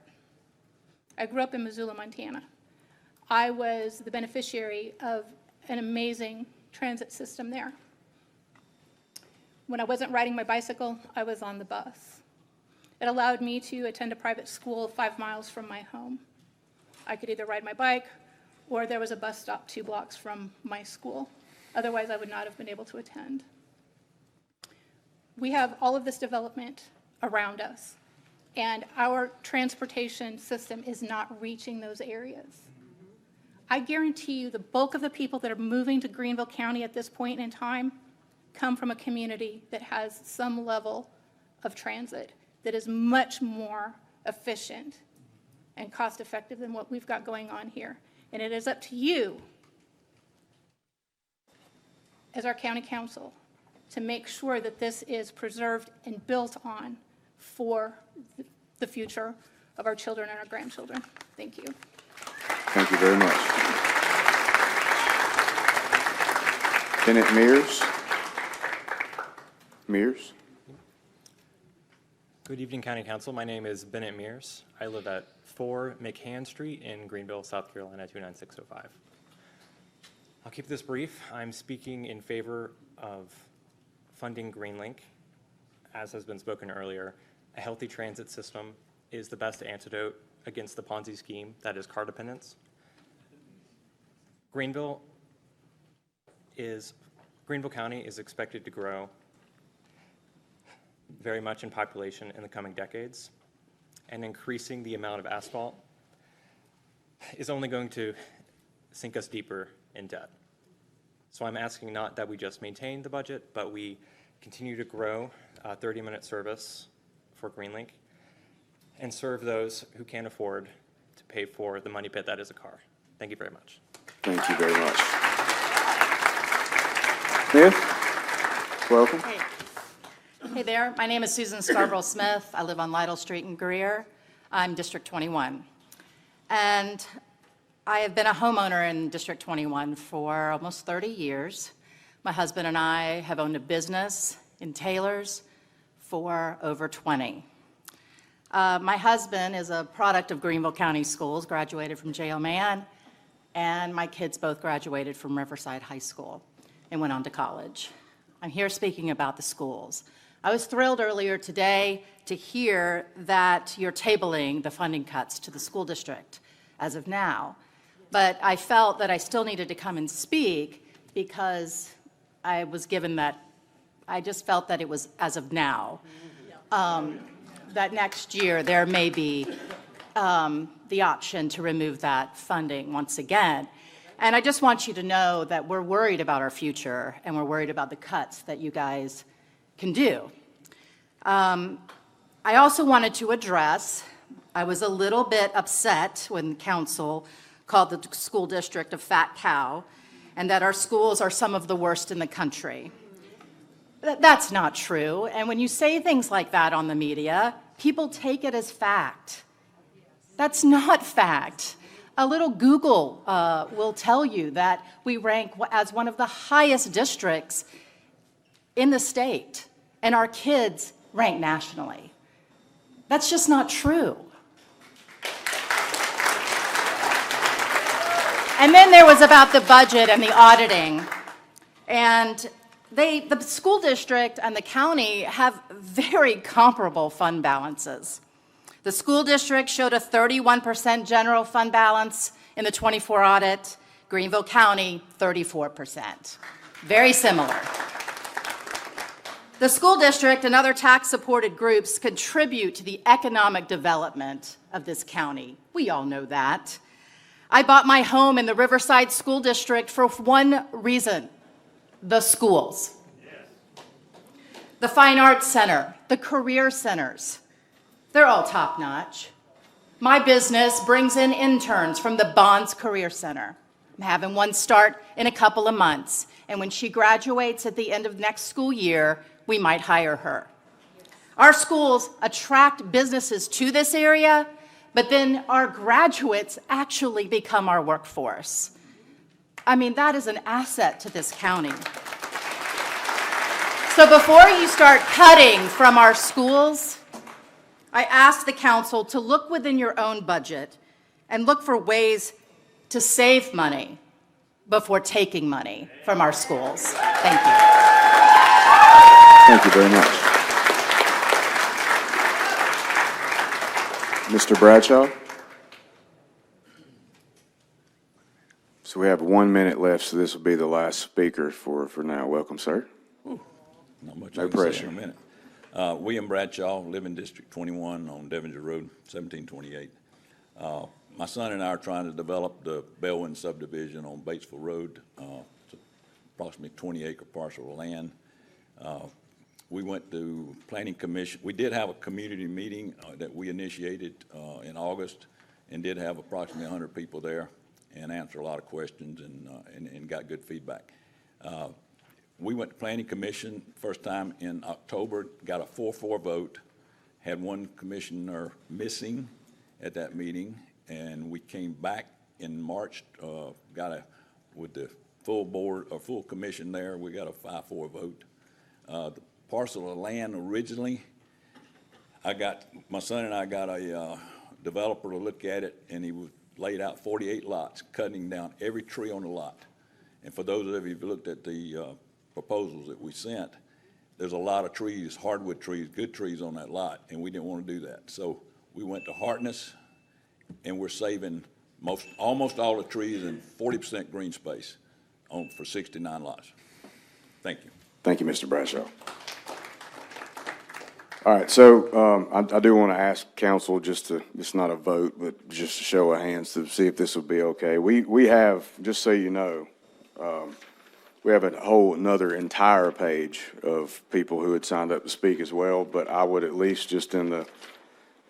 I grew up in Missoula, Montana. I was the beneficiary of an amazing transit system there. When I wasn't riding my bicycle, I was on the bus. It allowed me to attend a private school 5 miles from my home. I could either ride my bike or there was a bus stop 2 blocks from my school. Otherwise, I would not have been able to attend. We have all of this development around us, and our transportation system is not reaching those areas. I guarantee you the bulk of the people that are moving to Greenville County at this point in time come from a community that has some level of transit that is much more efficient and cost-effective than what we've got going on here. And it is up to you, as our county council, to make sure that this is preserved and built on for the future of our children and our grandchildren. Thank you. Thank you very much. Bennett Mears. Mears. Good evening, County Council. My name is Bennett Mears. I live at 4 McHann Street in Greenville, South Carolina, 29605. I'll keep this brief. I'm speaking in favor of funding GreenLink. As has been spoken earlier, a healthy transit system is the best antidote against the Ponzi scheme that is car dependence. Greenville County is expected to grow very much in population in the coming decades, and increasing the amount of asphalt is only going to sink us deeper in debt. So I'm asking not that we just maintain the budget, but we continue to grow 30-minute service for GreenLink and serve those who can't afford to pay for the money pit that is a car. Thank you very much. Thank you very much. Smith, welcome. Hey there, my name is Susan Scarborough Smith. I live on Lytle Street in Greer. I'm District 21. And I have been a homeowner in District 21 for almost 30 years. My husband and I have owned a business in Taylors for over 20. My husband is a product of Greenville County Schools, graduated from J.O. Mann, and my kids both graduated from Riverside High School and went on to college. I'm here speaking about the schools. I was thrilled earlier today to hear that you're tabling the funding cuts to the school district as of now, but I felt that I still needed to come and speak because I was given that, I just felt that it was as of now. That next year there may be the option to remove that funding once again. And I just want you to know that we're worried about our future and we're worried about the cuts that you guys can do. I also wanted to address, I was a little bit upset when council called the school district a fat cow and that our schools are some of the worst in the country. That's not true. And when you say things like that on the media, people take it as fact. That's not fact. A little Google will tell you that we rank as one of the highest districts in the state, and our kids rank nationally. That's just not true. And then there was about the budget and the auditing. And the school district and the county have very comparable fund balances. The school district showed a 31% general fund balance in the 24 audit. Greenville County, 34%. Very similar. The school district and other tax-supported groups contribute to the economic development of this county. We all know that. I bought my home in the Riverside School District for one reason: the schools. The Fine Arts Center, the career centers, they're all top-notch. My business brings in interns from the Bonds Career Center. I'm having one start in a couple of months, and when she graduates at the end of next school year, we might hire her. Our schools attract businesses to this area, but then our graduates actually become our workforce. I mean, that is an asset to this county. So before you start cutting from our schools, I ask the council to look within your own budget and look for ways to save money before taking money from our schools. Thank you. Thank you very much. Mr. Bradshaw? So we have 1 minute left, so this will be the last speaker for now. Welcome, sir. Not much No I can say pressure. in a minute. William Bradshaw, live in District 21 on Devonshire Road, 1728. My son and I are trying to develop the Bellwin subdivision on Batesville Road. It's approximately 20-acre parcel of land. We went to Planning Commission. We did have a community meeting that we initiated in August and did have approximately 100 people there and answered a lot of questions and got good feedback. We went to Planning Commission first time in October, got a 4-4 vote, had one commissioner missing at that meeting, and we came back in March, with the full board, or full commission there, we got a 5-4 vote. The parcel of land originally, my son and I got a developer to look at it, and he laid out 48 lots, cutting down every tree on the lot. And for those of you who looked at the proposals that we sent, there's a lot of trees, hardwood trees, good trees on that lot, and we didn't want to do that. So we went to Hartness, and we're saving almost all the trees and 40% green space for 69 lots. Thank you. Thank you, Mr. Bradshaw. All right, so I do want to ask council it's not a vote, but just a show of hands to see if this will be okay. We have, just so you know, we have another entire page of people who had signed up to speak as well, but I would at least just in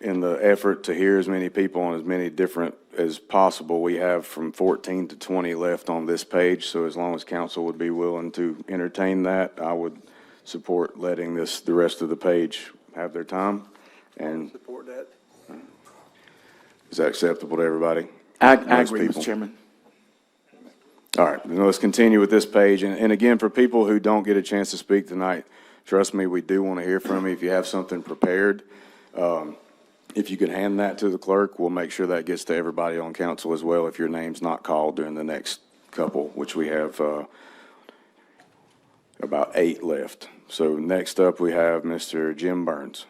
in the effort to hear as many people on as many different as possible, we have from 14 to 20 left on this page. So as long as council would be willing to entertain that, I would support letting the rest of the page have their time. And Support that. is that acceptable to everybody? I Most agree, people? Mr. Chairman. All right, then let's continue with this page. And again, for people who don't get a chance to speak tonight, trust me, we do want to hear from you. If you have something prepared, if you could hand that to the clerk, we'll make sure that gets to everybody on council as well if your name's not called during the next couple, which we have about 8 left. So next up, we have Mr. Jim Burns.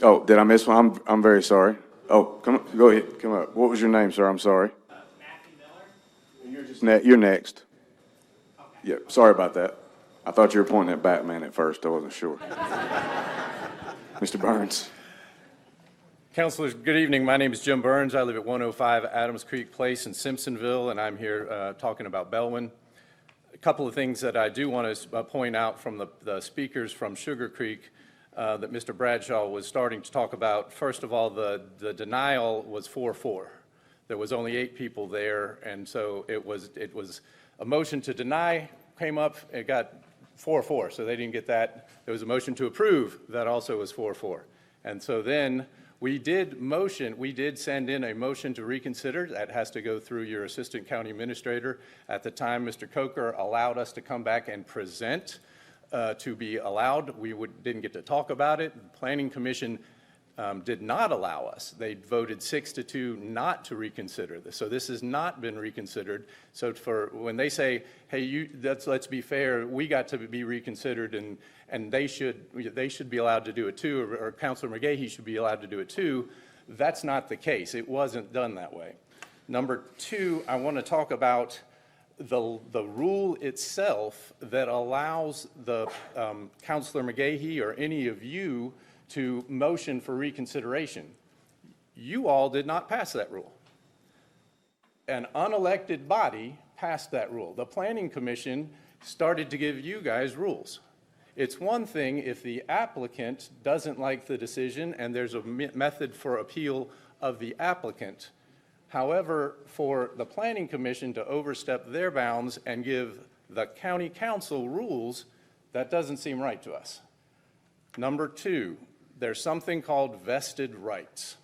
Oh, did I miss one? I'm very sorry. Oh, go ahead, come up. What was your name, sir? I'm sorry. Matthew Miller. You're next. Yeah, sorry about that. I thought you were pointing at Batman at first. I wasn't sure. Mr. Burns. Councilors, good evening. My name is Jim Burns. I live at 105 Adams Creek Place in Simpsonville, and I'm here talking about Bellwin. A couple of things that I do want to point out from the speakers from Sugar Creek that Mr. Bradshaw was starting to talk about. First of all, the denial was 4-4. There was only 8 people there, and so it was a motion to deny came up. It got 4-4, so they didn't get that. There was a motion to approve that also was 4-4, and so then we did send in a motion to reconsider. That has to go through your assistant county administrator. At the time, Mr. Coker allowed us to come back and present to be allowed. We didn't get to talk about it. The Planning Commission did not allow us. They voted 6-2 not to reconsider this. So this has not been reconsidered. So when they say, hey, let's be fair, we got to be reconsidered and they should be allowed to do it too, or Councilor McGahee should be allowed to do it too, that's not the case. It wasn't done that way. Number 2, I want to talk about the rule itself that allows the Councilor McGahee or any of you to motion for reconsideration. You all did not pass that rule. An unelected body passed that rule. The Planning Commission started to give you guys rules. It's one thing if the applicant doesn't like the decision and there's a method for appeal of the applicant. However, for the Planning Commission to overstep their bounds and give the county council rules, that doesn't seem right to us. Number 2, there's something called vested rights.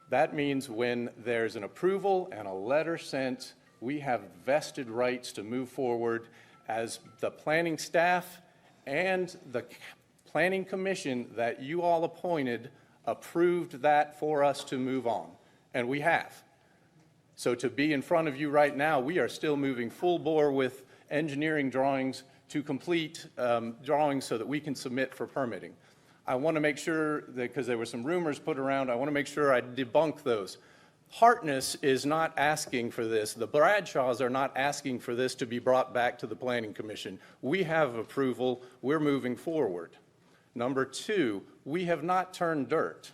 That means when there's an approval and a letter sent, we have vested rights to move forward as the planning staff and the Planning Commission that you all appointed approved that for us to move on. And we have. So to be in front of you right now, we are still moving full bore with engineering drawings to complete drawings so that we can submit for permitting. I want to make sure that, because there were some rumors put around, I want to make sure I debunk those. Hartness is not asking for this. The Bradshaws are not asking for this to be brought back to the Planning Commission. We have approval. We're moving forward. Number 2, we have not turned dirt.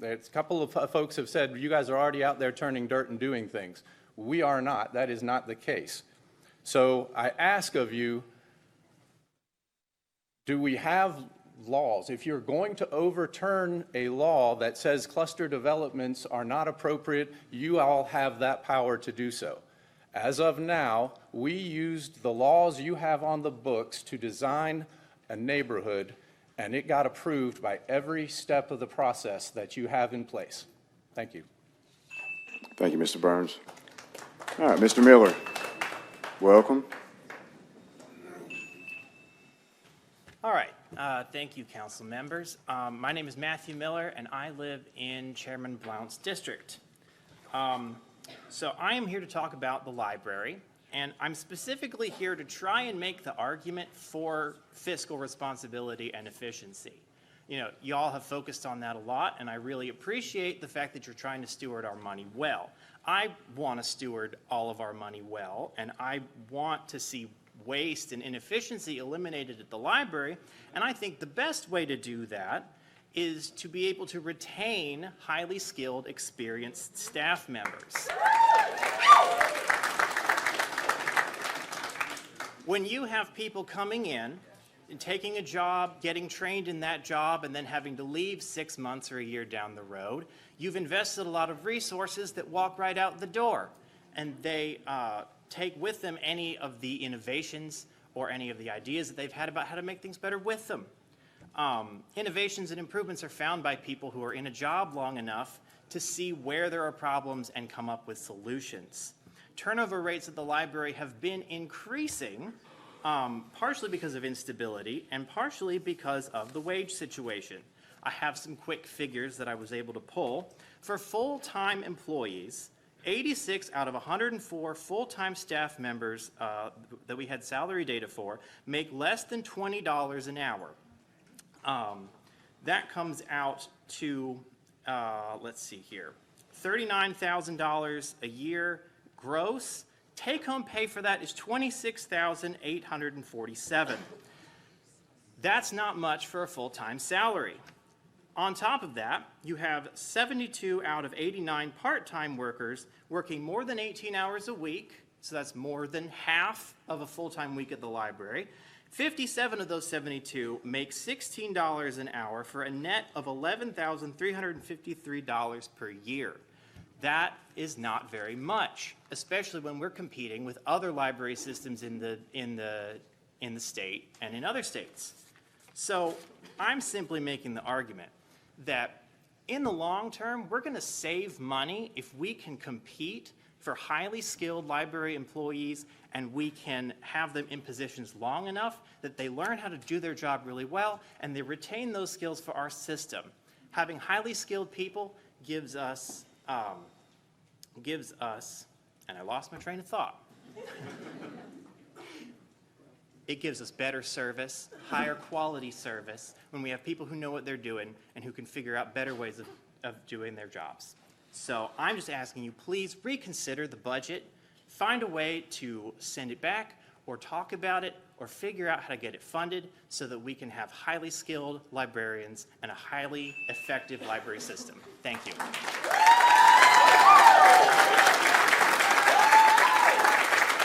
A couple of folks have said, you guys are already out there turning dirt and doing things. We are not. That is not the case. So I ask of you, do we have laws? If you're going to overturn a law that says cluster developments are not appropriate, you all have that power to do so. As of now, we used the laws you have on the books to design a neighborhood, and it got approved by every step of the process that you have in place. Thank you. Thank you, Mr. Burns. All right, Mr. Miller, welcome. All right. Thank you, council members. My name is Matthew Miller, and I live in Chairman Blount's district. So I am here to talk about the library, and I'm specifically here to try and make the argument for fiscal responsibility and efficiency. You know, y'all have focused on that a lot, and I really appreciate the fact that you're trying to steward our money well. I want to steward all of our money well, and I want to see waste and inefficiency eliminated at the library, and I think the best way to do that is to be able to retain highly skilled, experienced staff members. When you have people coming in taking a job, getting trained in that job, and then having to leave 6 months or a year down the road. You've invested a lot of resources that walk right out the door, and they take with them any of the innovations or any of the ideas that they've had about how to make things better with them. Innovations and improvements are found by people who are in a job long enough to see where there are problems and come up with solutions. Turnover rates at the library have been increasing, partially because of instability and partially because of the wage situation. I have some quick figures that I was able to pull. For full-time employees, 86 out of 104 full-time staff members that we had salary data for make less than $20 an hour. That comes out to, let's see here, $39,000 a year gross. Take-home pay for that is $26,847. That's not much for a full-time salary. On top of that, you have 72 out of 89 part-time workers working more than 18 hours a week, so that's more than half of a full-time week at the library. 57 of those 72 make $16 an hour for a net of $11,353 per year. That is not very much, especially when we're competing with other library systems in the state and in other states. So I'm simply making the argument that in the long term, we're going to save money if we can compete for highly skilled library employees and we can have them in positions long enough that they learn how to do their job really well and they retain those skills for our system. Having highly skilled people gives us, and I lost my train of thought. It gives us better service, higher quality service, when we have people who know what they're doing and who can figure out better ways of doing their jobs. So I'm just asking you, please reconsider the budget, find a way to send it back or talk about it or figure out how to get it funded so that we can have highly skilled librarians and a highly effective library system. Thank you.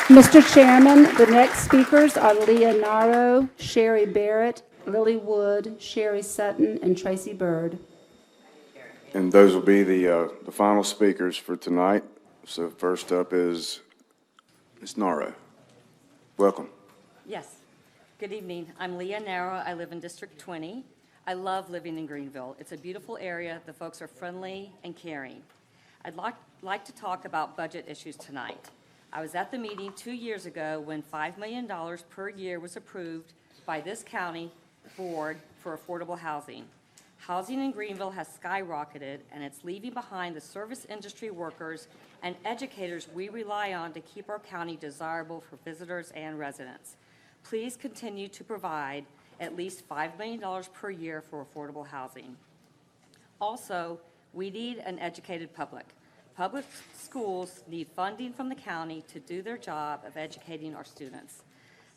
Mr. Chairman, the next speakers are Leah Naro, Sherry Barrett, Lily Wood, Sherry Sutton, and Tracy Bird. And those will be the final speakers for tonight. So first up is Ms. Naro. Welcome. Yes. Good evening. I'm Leah Naro. I live in District 20. I love living in Greenville. It's a beautiful area. The folks are friendly and caring. I'd like to talk about budget issues tonight. I was at the meeting 2 years ago when $5 million per year was approved by this county board for affordable housing. Housing in Greenville has skyrocketed, and it's leaving behind the service industry workers and educators we rely on to keep our county desirable for visitors and residents. Please continue to provide at least $5 million per year for affordable housing. Also, we need an educated public. Public schools need funding from the county to do their job of educating our students.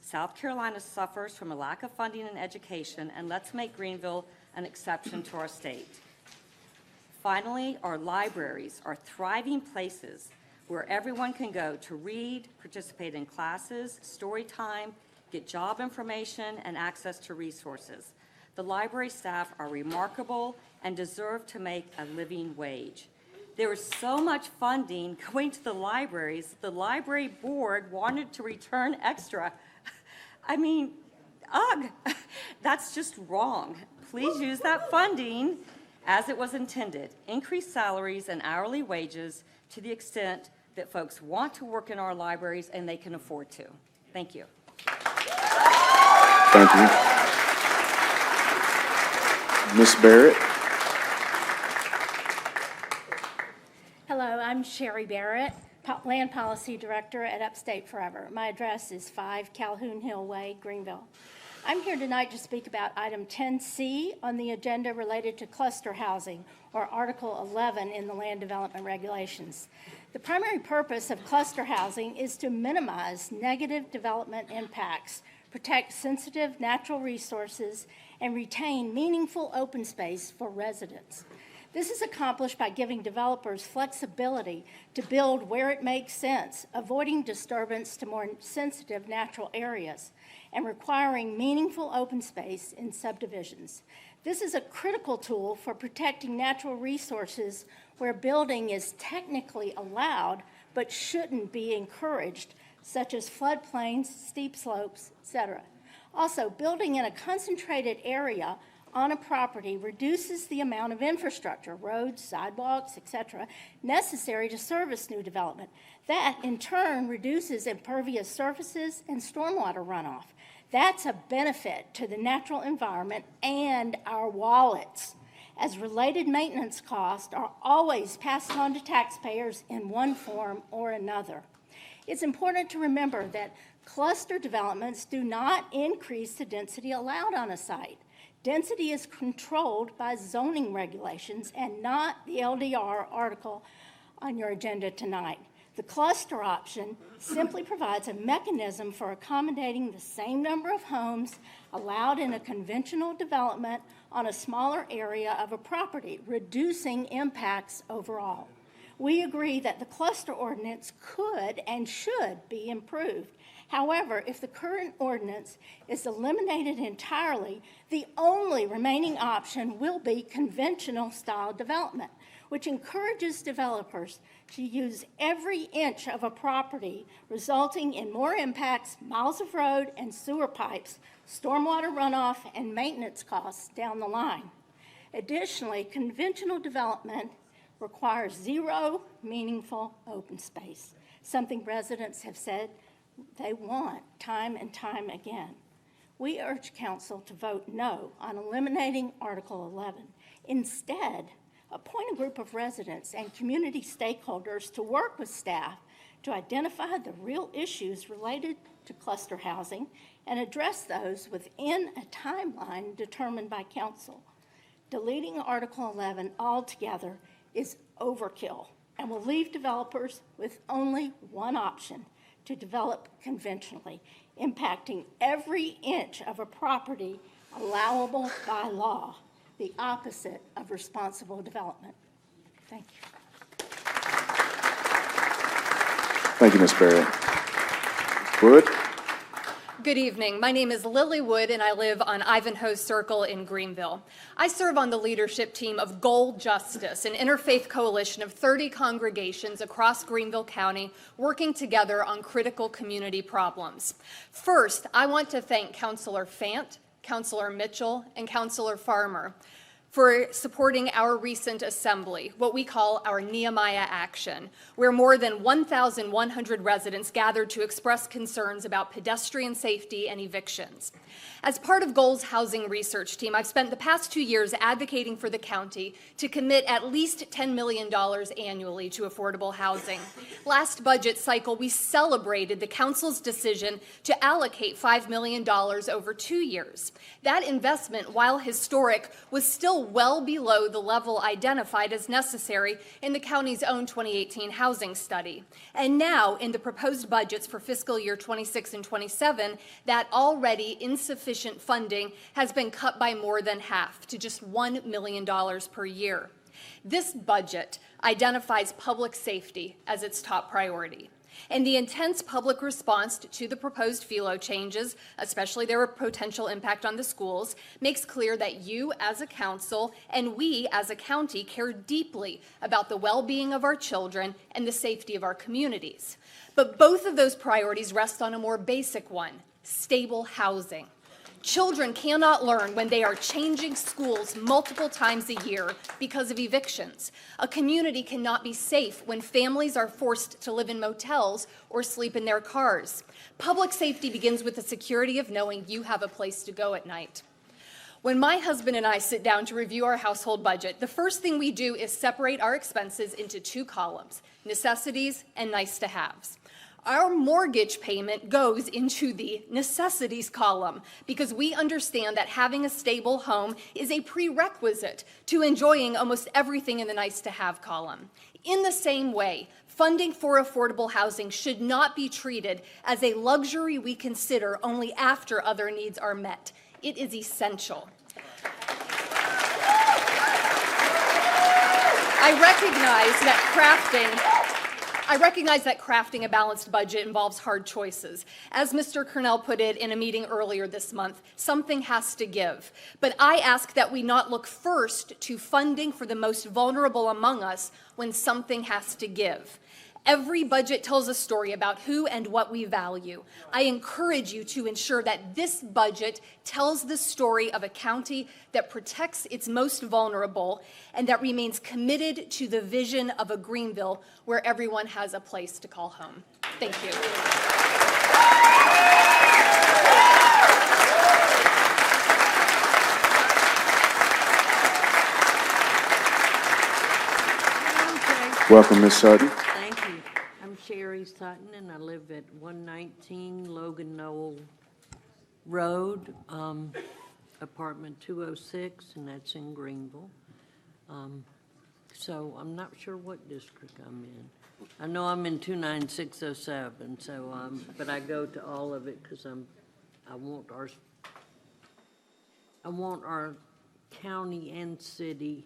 South Carolina suffers from a lack of funding in education, and let's make Greenville an exception to our state. Finally, our libraries are thriving places where everyone can go to read, participate in classes, story time, get job information, and access to resources. The library staff are remarkable and deserve to make a living wage. There was so much funding going to the libraries, the library board wanted to return extra. I mean, ugh, that's just wrong. Please use that funding as it was intended. Increase salaries and hourly wages to the extent that folks want to work in our libraries and they can afford to. Thank you. Thank you. Ms. Barrett. Hello, I'm Sherry Barrett, Land Policy Director at Upstate Forever. My address is 5 Calhoun Hill Way, Greenville. I'm here tonight to speak about item 10C on the agenda related to cluster housing, or Article 11 in the Land Development Regulations. The primary purpose of cluster housing is to minimize negative development impacts, protect sensitive natural resources, and retain meaningful open space for residents. This is accomplished by giving developers flexibility to build where it makes sense, avoiding disturbance to more sensitive natural areas, and requiring meaningful open space in subdivisions. This is a critical tool for protecting natural resources where building is technically allowed but shouldn't be encouraged, such as floodplains, steep slopes, etc. Also, building in a concentrated area on a property reduces the amount of infrastructure, roads, sidewalks, etc., necessary to service new development. That, in turn, reduces impervious surfaces and stormwater runoff. That's a benefit to the natural environment and our wallets, as related maintenance costs are always passed on to taxpayers in one form or another. It's important to remember that cluster developments do not increase the density allowed on a site. Density is controlled by zoning regulations and not the LDR article on your agenda tonight. The cluster option simply provides a mechanism for accommodating the same number of homes allowed in a conventional development on a smaller area of a property, reducing impacts overall. We agree that the cluster ordinance could and should be improved. However, if the current ordinance is eliminated entirely, the only remaining option will be conventional style development, which encourages developers to use every inch of a property, resulting in more impacts, miles of road and sewer pipes, stormwater runoff, and maintenance costs down the line. Additionally, conventional development requires zero meaningful open space, something residents have said they want time and time again. We urge council to vote no on eliminating Article 11. Instead, appoint a group of residents and community stakeholders to work with staff to identify the real issues related to cluster housing and address those within a timeline determined by council. Deleting Article 11 altogether is overkill and will leave developers with only one option: to develop conventionally, impacting every inch of a property allowable by law, the opposite of responsible development. Thank you. Thank you, Ms. Barrett. Wood? Good evening. My name is Lily Wood, and I live on Ivanhoe Circle in Greenville. I serve on the leadership team of Goal Justice, an interfaith coalition of 30 congregations across Greenville County working together on critical community problems. First, I want to thank Councilor Fant, Councilor Mitchell, and Councilor Farmer for supporting our recent assembly, what we call our Nehemiah Action, where more than 1,100 residents gathered to express concerns about pedestrian safety and evictions. As part of Goal's housing research team, I've spent the past 2 years advocating for the county to commit at least $10 million annually to affordable housing. Last budget cycle, we celebrated the council's decision to allocate $5 million over 2 years. That investment, while historic, was still well below the level identified as necessary in the county's own 2018 housing study. And now, in the proposed budgets for fiscal year 26 and 27, that already insufficient funding has been cut by more than half to just $1 million per year. This budget identifies public safety as its top priority. And the intense public response to the proposed FELO changes, especially their potential impact on the schools, makes clear that you as a council and we as a county care deeply about the well-being of our children and the safety of our communities. But both of those priorities rest on a more basic one: stable housing. Children cannot learn when they are changing schools multiple times a year because of evictions. A community cannot be safe when families are forced to live in motels or sleep in their cars. Public safety begins with the security of knowing you have a place to go at night. When my husband and I sit down to review our household budget, the first thing we do is separate our expenses into 2 columns: necessities and nice-to-haves. Our mortgage payment goes into the necessities column because we understand that having a stable home is a prerequisite to enjoying almost everything in the nice-to-have column. In the same way, funding for affordable housing should not be treated as a luxury we consider only after other needs are met. It is essential. I recognize that crafting a balanced budget involves hard choices. As Mr. Cornell put it in a meeting earlier this month, something has to give. But I ask that we not look first to funding for the most vulnerable among us when something has to give. Every budget tells a story about who and what we value. I encourage you to ensure that this budget tells the story of a county that protects its most vulnerable and that remains committed to the vision of a Greenville where everyone has a place to call home. Thank you. Welcome, Ms. Sutton. Thank you. I'm Sherry Sutton, and I live at 119 Logan Knoll Road, apartment 206, and that's in Greenville. So I'm not sure what district I'm in. I know I'm in 29607, so, but I go to all of it because I want our county and city.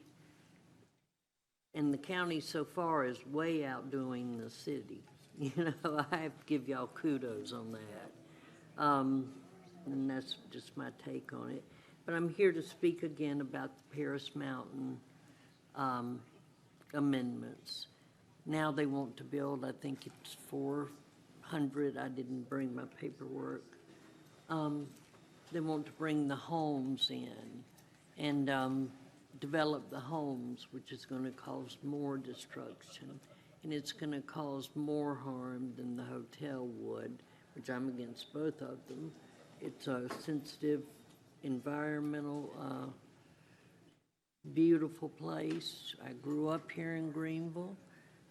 And the county so far is way outdoing the city. You know, I have to give y'all kudos on that. And that's just my take on it. But I'm here to speak again about the Paris Mountain amendments. Now they want to build, I think it's 400. I didn't bring my paperwork. They want to bring the homes in and develop the homes, which is going to cause more destruction, and it's going to cause more harm than the hotel would, which I'm against both of them. It's a sensitive, environmental, beautiful place. I grew up here in Greenville,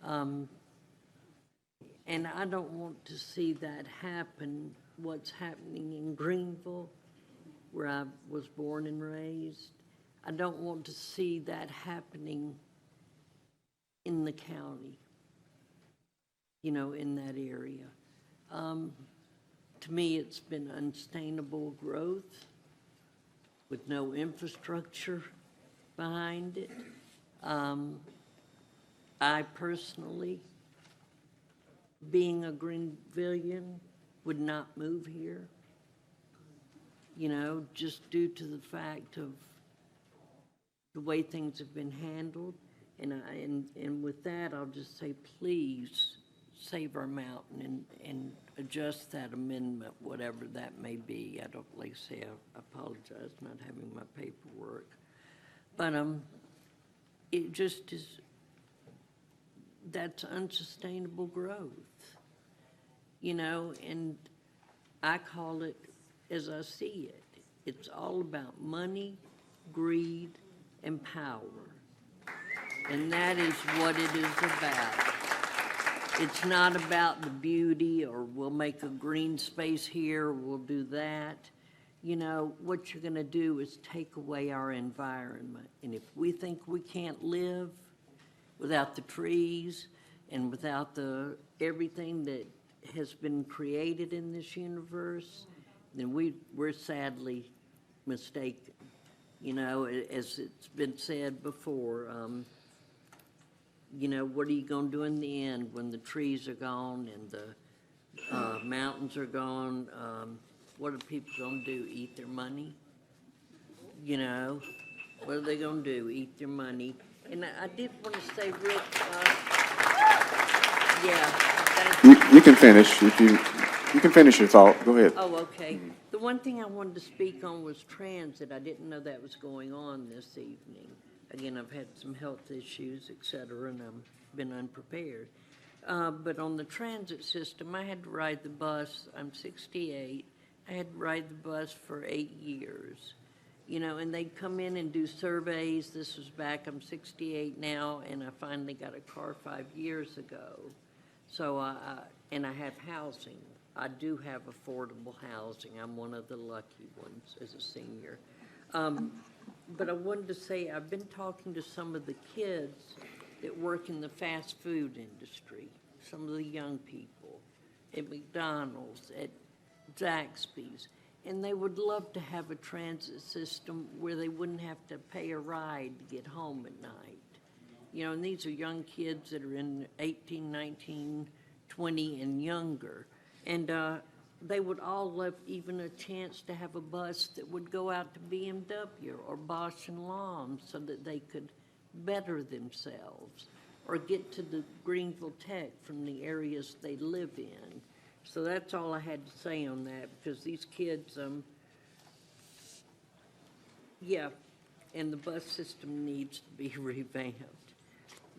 and I don't want to see that happen, what's happening in Greenville, where I was born and raised. I don't want to see that happening in the county, you know, in that area. To me, it's been unsustainable growth with no infrastructure behind it. I personally, being a Greenvillian, would not move here, you know, just due to the fact of the way things have been handled. And with that, I'll just say, please save our mountain and adjust that amendment, whatever that may be. I don't, like I say, I apologize not having my paperwork. But it just is, that's unsustainable growth, you know, and I call it as I see it. It's all about money, greed, and power. And that is what it is about. It's not about the beauty or we'll make a green space here, we'll do that. You know, what you're gonna do is take away our environment. And if we think we can't live without the trees and without everything that has been created in this universe, then we're sadly mistaken. You know, as it's been said before, you know, what are you going to do in the end when the trees are gone and the mountains are gone? What are people going to do, eat their money? You know, what are they going to do, eat their money? And I did want to say real yeah. You can finish. You can finish your thought. Go ahead. Oh, okay. The one thing I wanted to speak on was transit. I didn't know that was going on this evening. Again, I've had some health issues, et cetera, and I've been unprepared. But on the transit system, I had to ride the bus. I'm 68. I had to ride the bus for 8 years. You know, and they'd come in and do surveys. This was back, I'm 68 now, and I finally got a car 5 years ago. So, and I have housing. I do have affordable housing. I'm one of the lucky ones as a senior. But I wanted to say, I've been talking to some of the kids that work in the fast food industry, some of the young people at McDonald's, at Zaxby's, and they would love to have a transit system where they wouldn't have to pay a ride to get home at night. You know, and these are young kids that are in 18, 19, 20 and younger. And they would all love even a chance to have a bus that would go out to BMW or Bosch and Lomb so that they could better themselves or get to the Greenville Tech from the areas they live in. So that's all I had to say on that, because these kids, yeah, and the bus system needs to be revamped.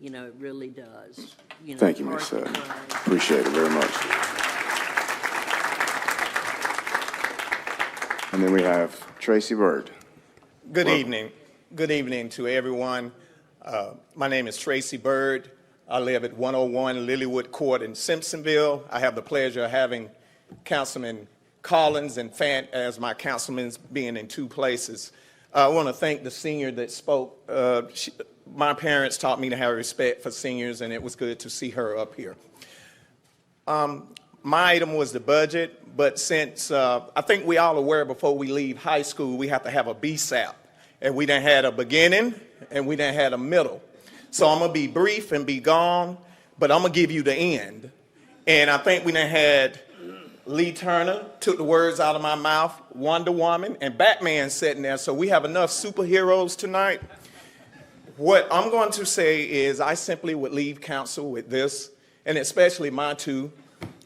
You know, it really does. You know, Thank you, it's Ms. hard to drive. Appreciate it very much. And then we have Tracy Byrd. Good Welcome. evening. Good evening to everyone. My name is Tracy Byrd. I live at 101 Lilywood Court in Simpsonville. I have the pleasure of having Councilman Collins and Fant as my councilmen, being in two places. I want to thank the senior that spoke. My parents taught me to have respect for seniors, and it was good to see her up here. My item was the budget, but since I think we all aware before we leave high school, we have to have a BSAP. And we done had a beginning, and we done had a middle. So I'm gonna be brief and be gone, but I'm gonna give you the end. And I think we done had Lee Turner, took the words out of my mouth, Wonder Woman, and Batman sitting there. So we have enough superheroes tonight. What I'm going to say is I simply would leave council with this, and especially my two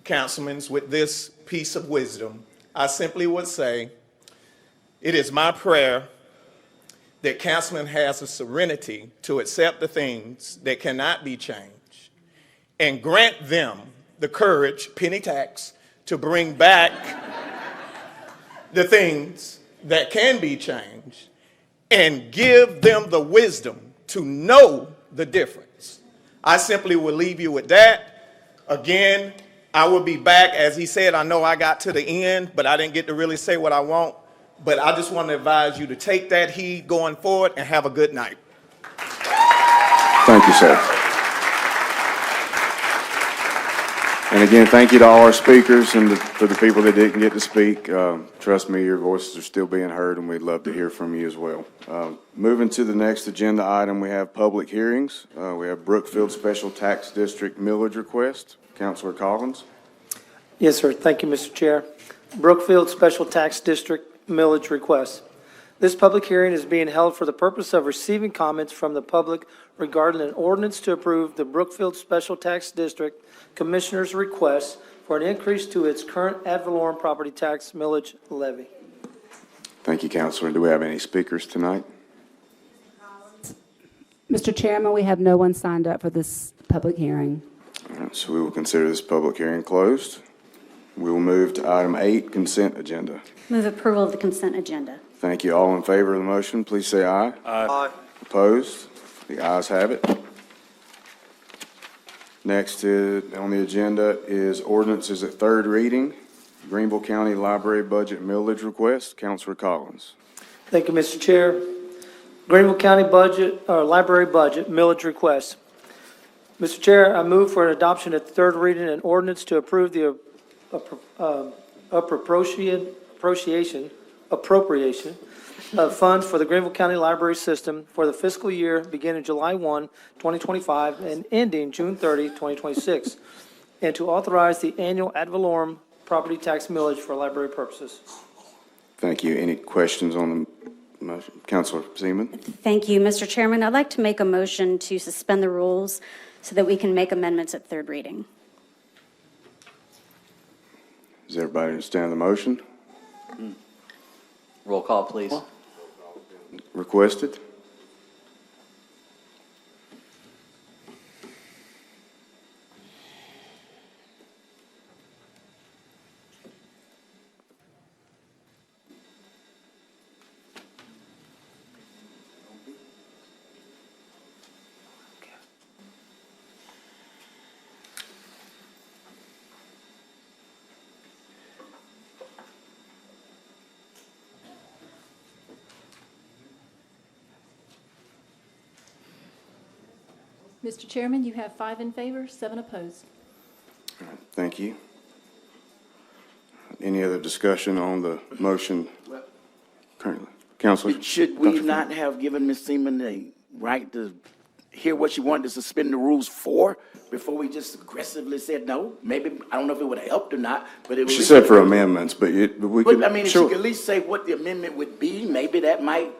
councilmen with this piece of wisdom. I simply would say, it is my prayer that councilman has the serenity to accept the things that cannot be changed and grant them the courage, penny tax, to bring back the things that can be changed and give them the wisdom to know the difference. I simply will leave you with that. Again, I will be back. As he said, I know I got to the end, but I didn't get to really say what I want. But I just want to advise you to take that heed going forward and have a good night. Thank you, sir. And again, thank you to all our speakers and for the people that didn't get to speak. Trust me, your voices are still being heard, and we'd love to hear from you as well. Moving to the next agenda item, we have public hearings. We have Brookfield Special Tax District millage request. Councilor Collins. Yes, sir. Thank you, Mr. Chair. Brookfield Special Tax District millage request. This public hearing is being held for the purpose of receiving comments from the public regarding an ordinance to approve the Brookfield Special Tax District Commissioner's request for an increase to its current ad valorem property tax millage levy. Thank you, Councilor. Do we have any speakers tonight? Mr. Chairman, we have no one signed up for this public hearing. All right, so we will consider this public hearing closed. We will move to item 8, consent agenda. Move approval of the consent agenda. Thank you. All in favor of the motion, please say aye. Aye. Opposed? The ayes have it. Next on the agenda is ordinances at third reading. Greenville County Library Budget millage request. Councilor Collins. Thank you, Mr. Chair. Greenville County Budget, or Library Budget millage request. Mr. Chair, I move for an adoption at third reading an ordinance to approve the appropriation of funds for the Greenville County Library System for the fiscal year beginning July 1, 2025 and ending June 30, 2026, and to authorize the annual ad valorem property tax millage for library purposes. Thank you. Any questions on the motion? Councilor Seaman. Thank you, Mr. Chairman. I'd like to make a motion to suspend the rules so that we can make amendments at third reading. Does everybody understand the motion? Roll call, please. Requested? Mr. Chairman, you have 5 in favor, 7 opposed. All right, thank you. Any other discussion on the motion currently? Councilor? Should we not have given Ms. Seaman the right to hear what she wanted to suspend the rules for before we just aggressively said no? Maybe, I don't know if it would have helped or not, but it was. She said for amendments, but we could. But I mean, if she sure. could at least say what the amendment would be, maybe that might,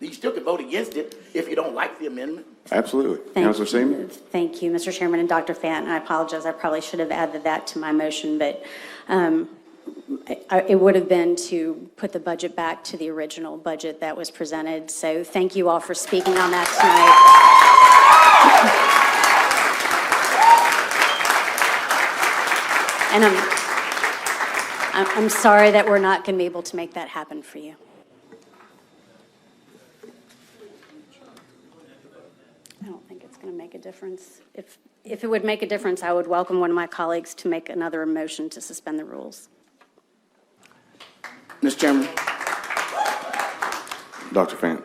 you still could vote against it if you don't like the amendment. Absolutely. Thank Councilor Seaman? you. Thank you, Mr. Chairman and Dr. Fant. I apologize, I probably should have added that to my motion, but it would have been to put the budget back to the original budget that was presented. So thank you all for speaking on that tonight. And I'm sorry that we're not going to be able to make that happen for you. I don't think it's going to make a difference. If it would make a difference, I would welcome one of my colleagues to make another motion to suspend the rules. Mr. Chairman? Dr. Fant?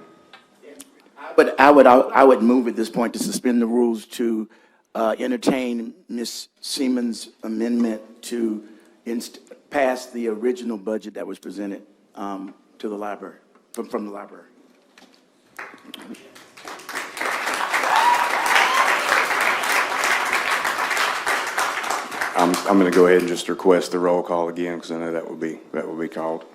But I would move at this point to suspend the rules to entertain Ms. Seaman's amendment to pass the original budget that was presented to the library, from the library. I'm going to go ahead and just request the roll call again because I know that will be called.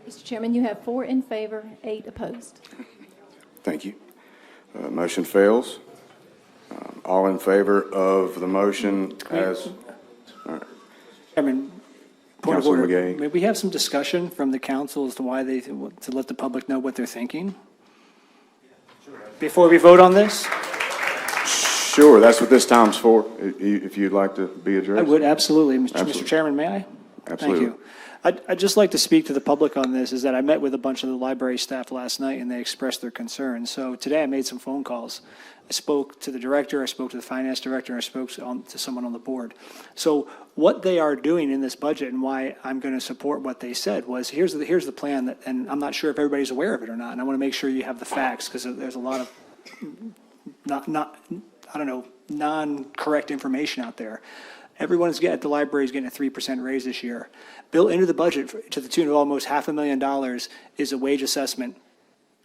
Mr. Chairman, you have 4 in favor, 8 opposed. Thank you. Motion fails. All in favor of the motion as, Chairman, point of Councilor order. McGahey. May we have some discussion from the council as to why to let the public know what they're thinking? Before we vote on this? Sure, that's what this time's for, if you'd like to be addressed. I would, absolutely. Absolutely. Mr. Chairman, may I? Absolutely. Thank you. I'd just like to speak to the public on this, is that I met with a bunch of the library staff last night, and they expressed their concerns. So today I made some phone calls. I spoke to the director, I spoke to the finance director, I spoke to someone on the board. So what they are doing in this budget, and why I'm going to support what they said, was here's the plan, that, and I'm not sure if everybody's aware of it or not, and I want to make sure you have the facts, because there's a lot of non-correct information out there. Everyone at the library is getting a 3% raise this year. Built into the budget to the tune of almost $500,000 is a wage assessment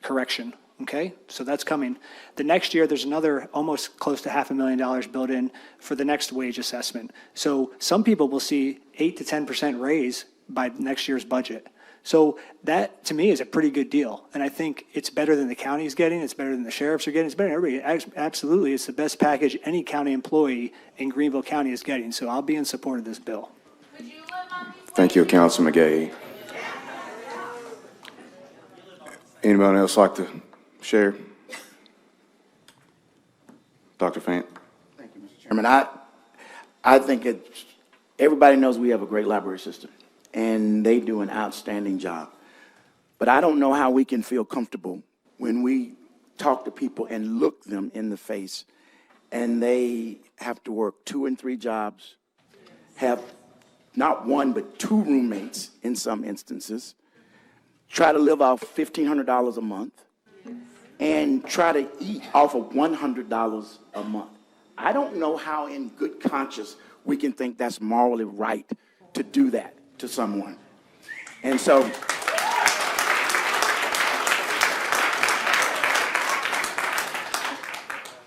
correction, okay? So that's coming. The next year, there's another almost close to $500,000 built in for the next wage assessment. So some people will see 8 to 10% raise by next year's budget. So that, to me, is a pretty good deal. And I think it's better than the county is getting, it's better than the sheriffs are getting, it's better than everybody. Absolutely, it's the best package any county employee in Greenville County is getting. So I'll be in support of this bill. Thank you, Councilor McGahey. Anyone else like to share? Dr. Fant? Thank you, Mr. Chairman. I think everybody knows we have a great library system, and they do an outstanding job. But I don't know how we can feel comfortable when we talk to people and look them in the face, and they have to work 2 and 3 jobs, have not 1 but 2 roommates in some instances, try to live off $1,500 a month, and try to eat off of $100 a month. I don't know how in good conscience we can think that's morally right to do that to someone. And so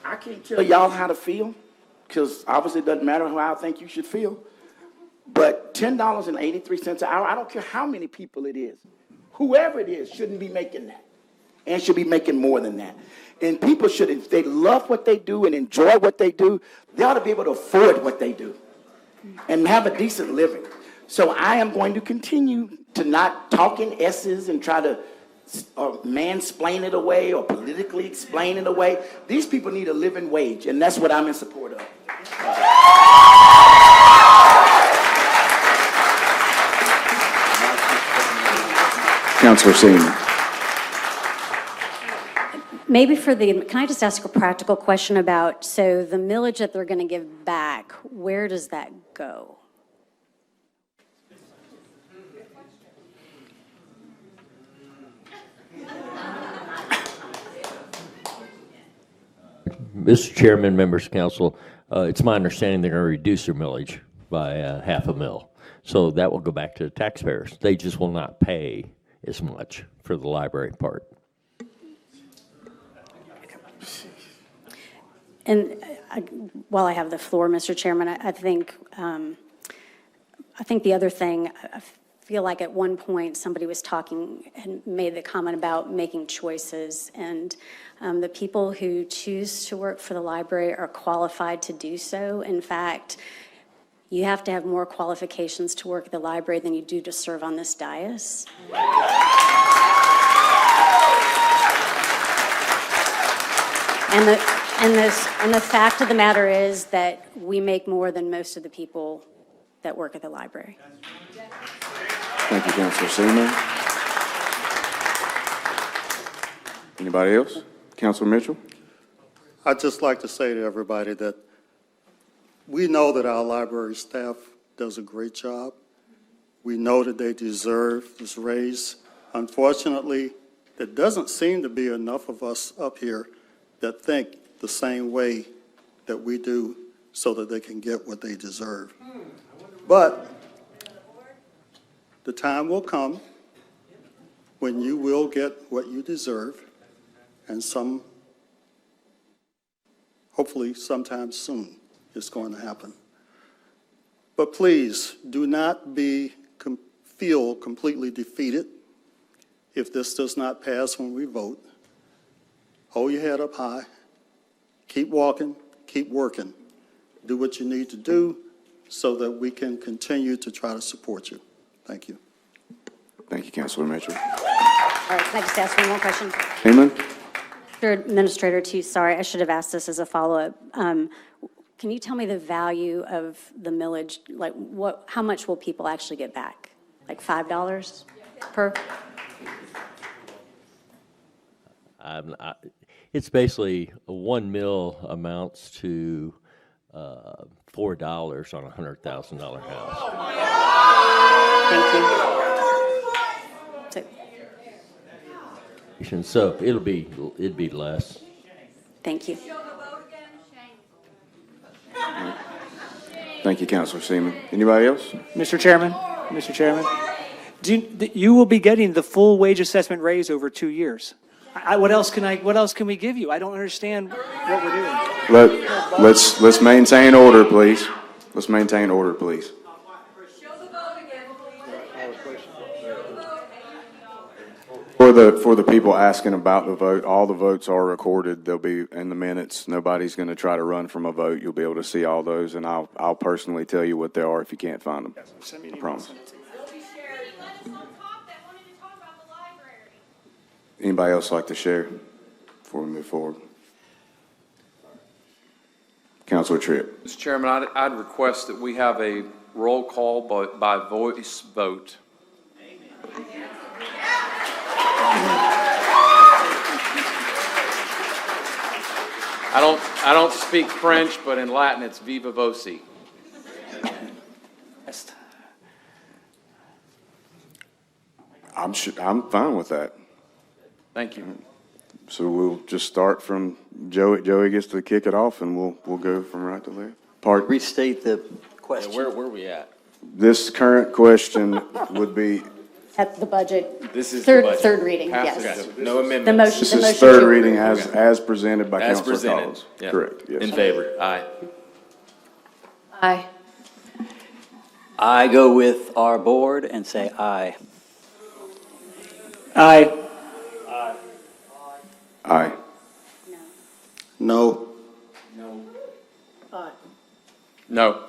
I can't tell y'all how to feel, because obviously it doesn't matter how I think you should feel. But $10.83 an hour, I don't care how many people it is, whoever it is shouldn't be making that, and should be making more than that. And people should, if they love what they do and enjoy what they do, they ought to be able to afford what they do and have a decent living. So I am going to continue to not talk in S's and try to mansplain it away or politically explain it away. These people need a living wage, and that's what I'm in support of. Councilor Seaman. Maybe can I just ask a practical question about, so the millage that they're going to give back, where does that go? Mr. Chairman, members of council, it's my understanding they're going to reduce their millage by $0.5 million. So that will go back to the taxpayers. They just will not pay as much for the library part. And while I have the floor, Mr. Chairman, I think the other thing, I feel like at one point somebody was talking and made the comment about making choices, and the people who choose to work for the library are qualified to do so. In fact, you have to have more qualifications to work at the library than you do to serve on this dais. And the fact of the matter is that we make more than most of the people that work at the library. Thank you, Councilor Seaman. Anybody else? Councilor Mitchell? I'd just like to say to everybody that we know that our library staff does a great job. We know that they deserve this raise. Unfortunately, there doesn't seem to be enough of us up here that think the same way that we do so that they can get what they deserve. But the time will come when you will get what you deserve, and hopefully sometime soon it's going to happen. But please do not feel completely defeated if this does not pass when we vote. Hold your head up high. Keep walking, keep working. Do what you need to do so that we can continue to try to support you. Thank you. Thank you, Councilor Mitchell. All right, can I just ask one more question? Seaman? Mr. Administrator, too, sorry, I should have asked this as a follow-up. Can you tell me the value of the millage? Like, how much will people actually get back? Like $5 per? It's basically $1 million amounts to $4 on a $100,000 house. Thank you. So it'd be less. Thank you. Thank you, Councilor Seaman. Anybody else? Mr. Chairman, you will be getting the full wage assessment raise over 2 years. What else can we give you? I don't understand what we're doing. Let's maintain order, please. Let's maintain order, please. For the people asking about the vote, all the votes are recorded. They'll be in the minutes. Nobody's going to try to run from a vote. You'll be able to see all those, and I'll personally tell you what they are if you can't find them. I promise. Anybody else like to share before we move forward? Councilor Tripp. Mr. Chairman, I'd request that we have a roll call by voice vote. I don't speak French, but in Latin it's viva voce. I'm fine with that. Thank you. So we'll just start from Joey. Joey gets to kick it off, and we'll go from right to left. Restate the question. Yeah, where are we at? This current question would be. At the budget. This is third the budget. third reading. Yes. Yes. No amendments. This is third reading as presented by As Councilor presented. Collins. Yep. Correct. Yes. In favor. Aye. Aye. I go with our board and say aye. Aye. Aye. No. No.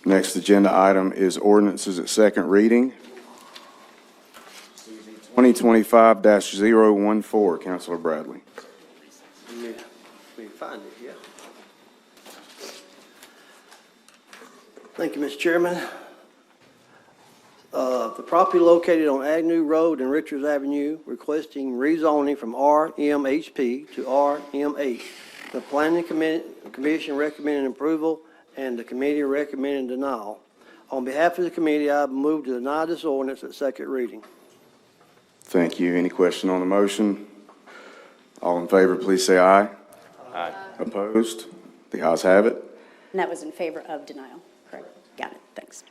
Next agenda item is ordinances at second reading. 2025-014, Councilor Bradley. Let me find it, yeah. Thank you, Mr. Chairman. The property located on Agnew Road and Richards Avenue, requesting rezoning from RMHP to RM8. The Planning Commission recommended approval, and the committee recommended denial. On behalf of the committee, I move to deny this ordinance at second reading. Thank you. Any question on the motion? All in favor, please say aye. Aye. Opposed? The ayes have it. And that was in favor of denial, correct? Got it, thanks.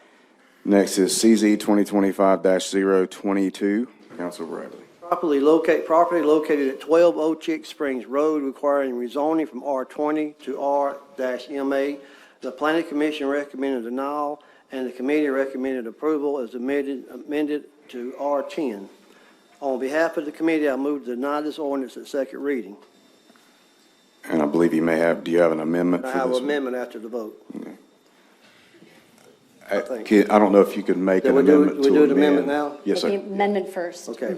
Next is CZ 2025-022. Councilor Bradley. Property located at 12 Old Chick Springs Road, requiring rezoning from R20 to R-MA. The Planning Commission recommended denial, and the committee recommended approval as amended to R10. On behalf of the committee, I move to deny this ordinance at second reading. And I believe you may have, do you have an amendment I for have this an one? amendment after the vote. I don't know if you could make an amendment to we do an amendment now? Yes, Make the sir. amendment first. Okay.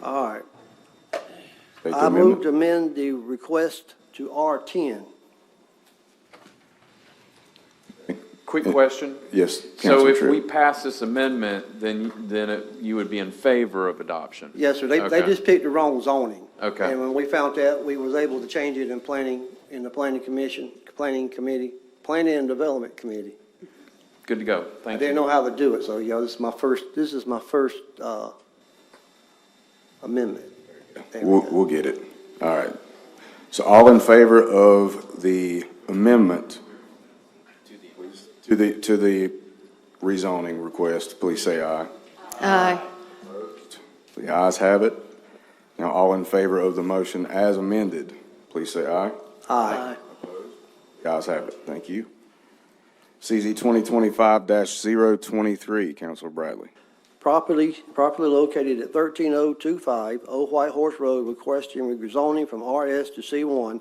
All right. Take the I move amendment. to amend the request to R10. Quick question. Yes, So Councilor if we Tripp. pass this amendment, then you would be in favor of adoption? Yes, sir. They Okay. just picked the wrong zoning. Okay. And when we found that, we was able to change it in the planning and development committee. Good to go. I Thank didn't you. know how to do it, so, this is my first amendment. We'll get it. All right. So all in favor of the amendment to the rezoning request, please say aye. Aye. The ayes have it. Now, all in favor of the motion as amended, please say aye. Aye. The ayes have it. Thank you. CZ 2025-023, Councilor Bradley. Property located at 13025 Old White Horse Road, requesting rezoning from RS to C1.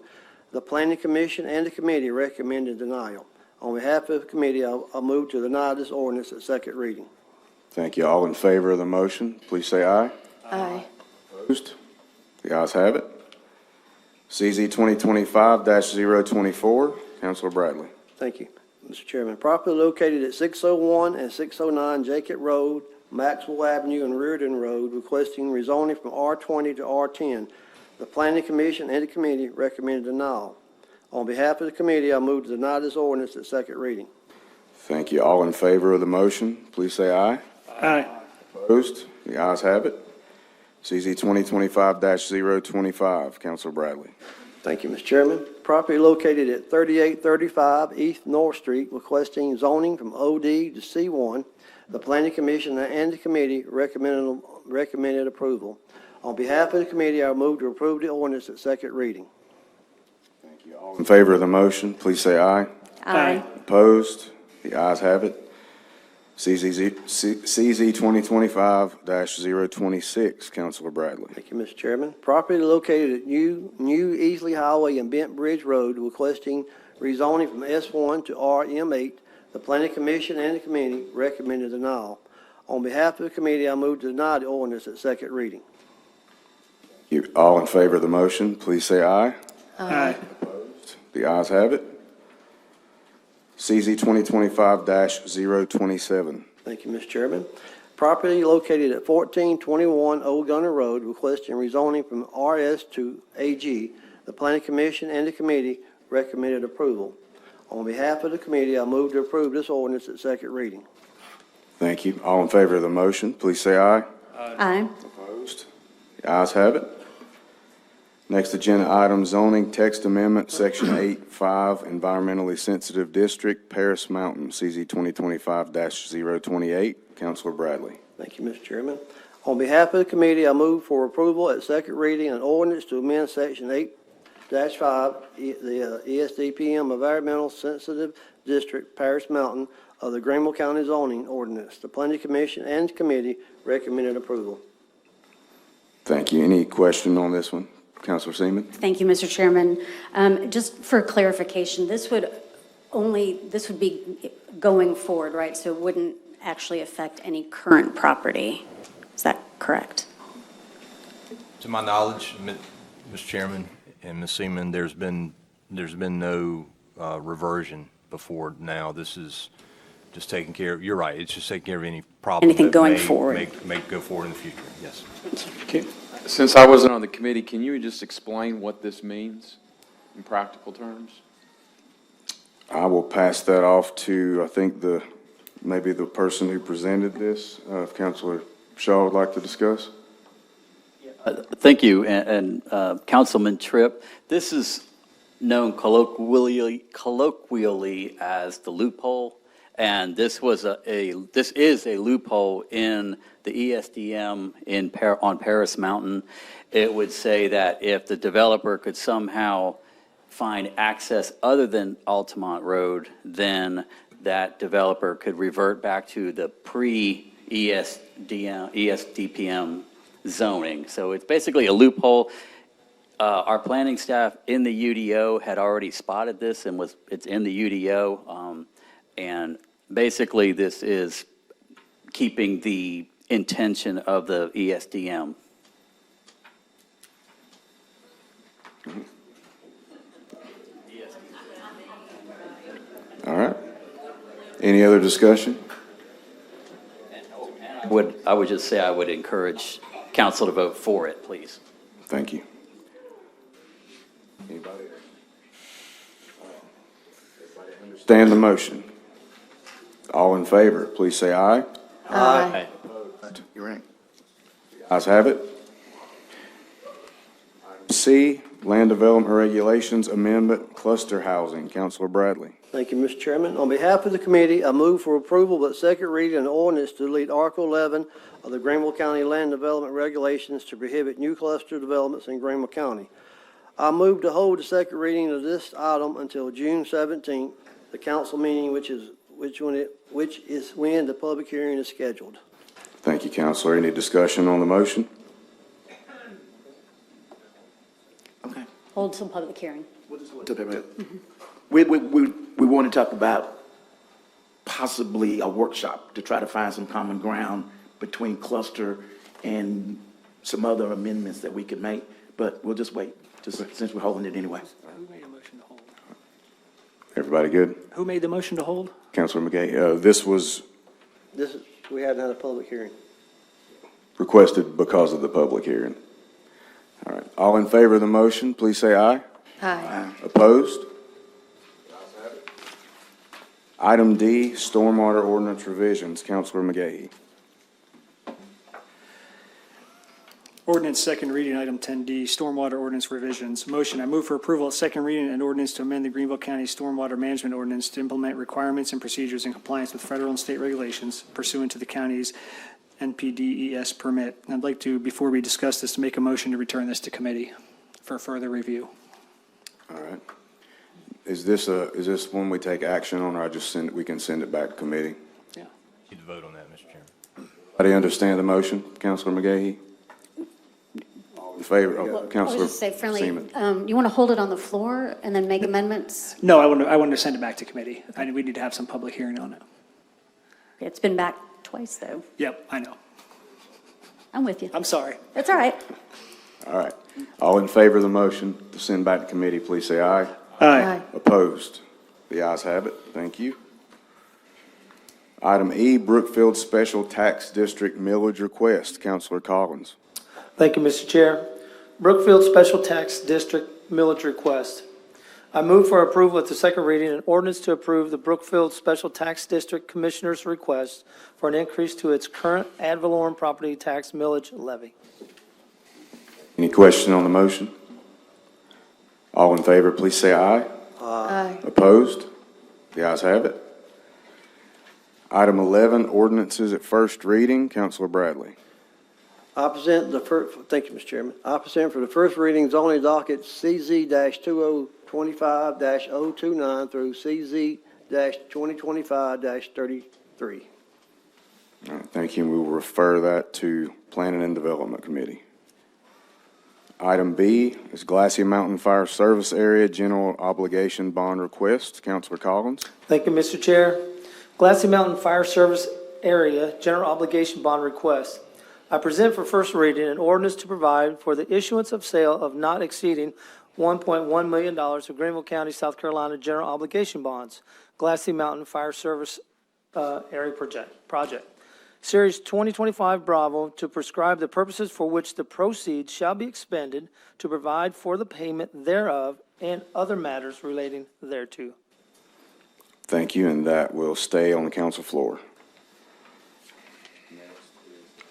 The Planning Commission and the committee recommended denial. On behalf of the committee, I move to deny this ordinance at second reading. Thank you. All in favor of the motion, please say aye. Aye. Opposed? The ayes have it. CZ 2025-024, Councilor Bradley. Thank you, Mr. Chairman. Property located at 601 and 609 Jacob Road, Maxwell Avenue, and Reardon Road, requesting rezoning from R20 to R10. The Planning Commission and the committee recommended denial. On behalf of the committee, I move to deny this ordinance at second reading. Thank you. All in favor of the motion, please say aye. Aye. Opposed? The ayes have it. CZ 2025-025, Councilor Bradley. Thank you, Mr. Chairman. Property located at 3835 East North Street, requesting zoning from OD to C1. The Planning Commission and the committee recommended approval. On behalf of the committee, I move to approve the ordinance at second reading. Thank you. All in favor of the motion, please say aye. Aye. Opposed? The ayes have it. CZ 2025-026, Councilor Bradley. Thank you, Mr. Chairman. Property located at New Easley Highway and Bent Bridge Road, requesting rezoning from S1 to RM8. The Planning Commission and the committee recommended denial. On behalf of the committee, I move to deny the ordinance at second reading. You, all in favor of the motion, please say aye. Aye. Opposed? The ayes have it. CZ 2025-027. Thank you, Mr. Chairman. Property located at 1421 Old Gunner Road, requesting rezoning from RS to AG. The Planning Commission and the committee recommended approval. On behalf of the committee, I move to approve this ordinance at second reading. Thank you. All in favor of the motion, please say aye. Aye. Opposed? The ayes have it. Next agenda item, zoning text amendment, section 8.5, environmentally sensitive district, Paris Mountain, CZ 2025-028. Councilor Bradley. Thank you, Mr. Chairman. On behalf of the committee, I move for approval at second reading an ordinance to amend section 8-5, the ESDPM Environmental Sensitive District, Paris Mountain of the Greenville County zoning ordinance. The Planning Commission and committee recommended approval. Thank you. Any question on this one? Councilor Seaman? Thank you, Mr. Chairman. Just for clarification, this would be going forward, right? So it wouldn't actually affect any current property. Is that correct? To my knowledge, Mr. Chairman and Ms. Seaman, there's been no reversion before now. This is just taking care of, you're right, it's just taking care of any problem. Anything that going may- forward. May go forward in the future, yes. Since I wasn't on the committee, can you just explain what this means in practical terms? I will pass that off to, I think, maybe the person who presented this, if Councilor Shaw would like to discuss. Thank you, and Councilman Tripp. This is known colloquially as the loophole, and this is a loophole in the ESDM on Paris Mountain. It would say that if the developer could somehow find access other than Altamont Road, then that developer could revert back to the pre-ESDPM zoning. So it's basically a loophole. Our planning staff in the UDO had already spotted this and it's in the UDO. And basically this is keeping the intention of the ESDM. All right. Any other discussion? I would just say I would encourage council to vote for it, please. Thank you. Anybody? Stand the motion. All in favor, please say aye. Aye. You're right. Ayes have it. C, Land Development Regulations Amendment, Cluster Housing. Councilor Bradley. Thank you, Mr. Chairman. On behalf of the committee, I move for approval but second reading an ordinance to delete Article 11 of the Greenville County Land Development Regulations to prohibit new cluster developments in Greenville County. I move to hold the second reading of this item until June 17th, the council meeting, which is when the public hearing is scheduled. Thank you, Councilor. Any discussion on the motion? Okay. Hold till public hearing. We want to talk about possibly a workshop to try to find some common ground between cluster and some other amendments that we could make, but we'll just wait, since we're holding it anyway. Who made a motion to hold? Everybody good? Who made the motion to hold? Councilor McGay, this was We hadn't had a public hearing. requested because of the public hearing. All right. All in favor of the motion, please say aye. Aye. Opposed? Item D, Stormwater Ordinance Revisions. Councilor McGahee. Ordinance second reading, item 10D, Stormwater Ordinance Revisions. Motion, I move for approval at second reading an ordinance to amend the Greenville County Stormwater Management Ordinance to implement requirements and procedures in compliance with federal and state regulations pursuant to the county's NPDES permit. I'd like to, before we discuss this, to make a motion to return this to committee for further review. All right. Is this one we take action on, or we can send it back to committee? Yeah. Need to vote on that, Mr. Chairman. Everybody understand the motion? Councilor McGahee? All in favor? Well, I was Councilor just say friendly, Seaman. you want to hold it on the floor and then make amendments? No, I wanted to send it back to committee. We need to have some public hearing on it. It's been back twice, though. Yep, I know. I'm with you. I'm sorry. That's all right. All right. All in favor of the motion to send back to committee, please say aye. Aye. Opposed? The ayes have it. Thank you. Item E, Brookfield Special Tax District Millage Request. Councilor Collins. Thank you, Mr. Chair. Brookfield Special Tax District millage request. I move for approval at the second reading an ordinance to approve the Brookfield Special Tax District Commissioner's request for an increase to its current ad valorem property tax millage levy. Any question on the motion? All in favor, please say aye. Aye. Opposed? The ayes have it. Item 11, ordinances at first reading. Councilor Bradley. I present thank you, Mr. Chairman. I present for the first reading zoning docket CZ-2025-029 through CZ-2025-33. All right, thank you. We will refer that to Planning and Development Committee. Item B is Glacier Mountain Fire Service Area General Obligation Bond Request. Councilor Collins. Thank you, Mr. Chair. Glacier Mountain Fire Service Area General Obligation Bond Request. I present for first reading an ordinance to provide for the issuance of sale of not exceeding $1.1 million of Greenville County, South Carolina General Obligation Bonds, Glacier Mountain Fire Service area project. Series 2025 Bravo to prescribe the purposes for which the proceeds shall be expended, to provide for the payment thereof, and other matters relating thereto. Thank you, and that will stay on the council floor.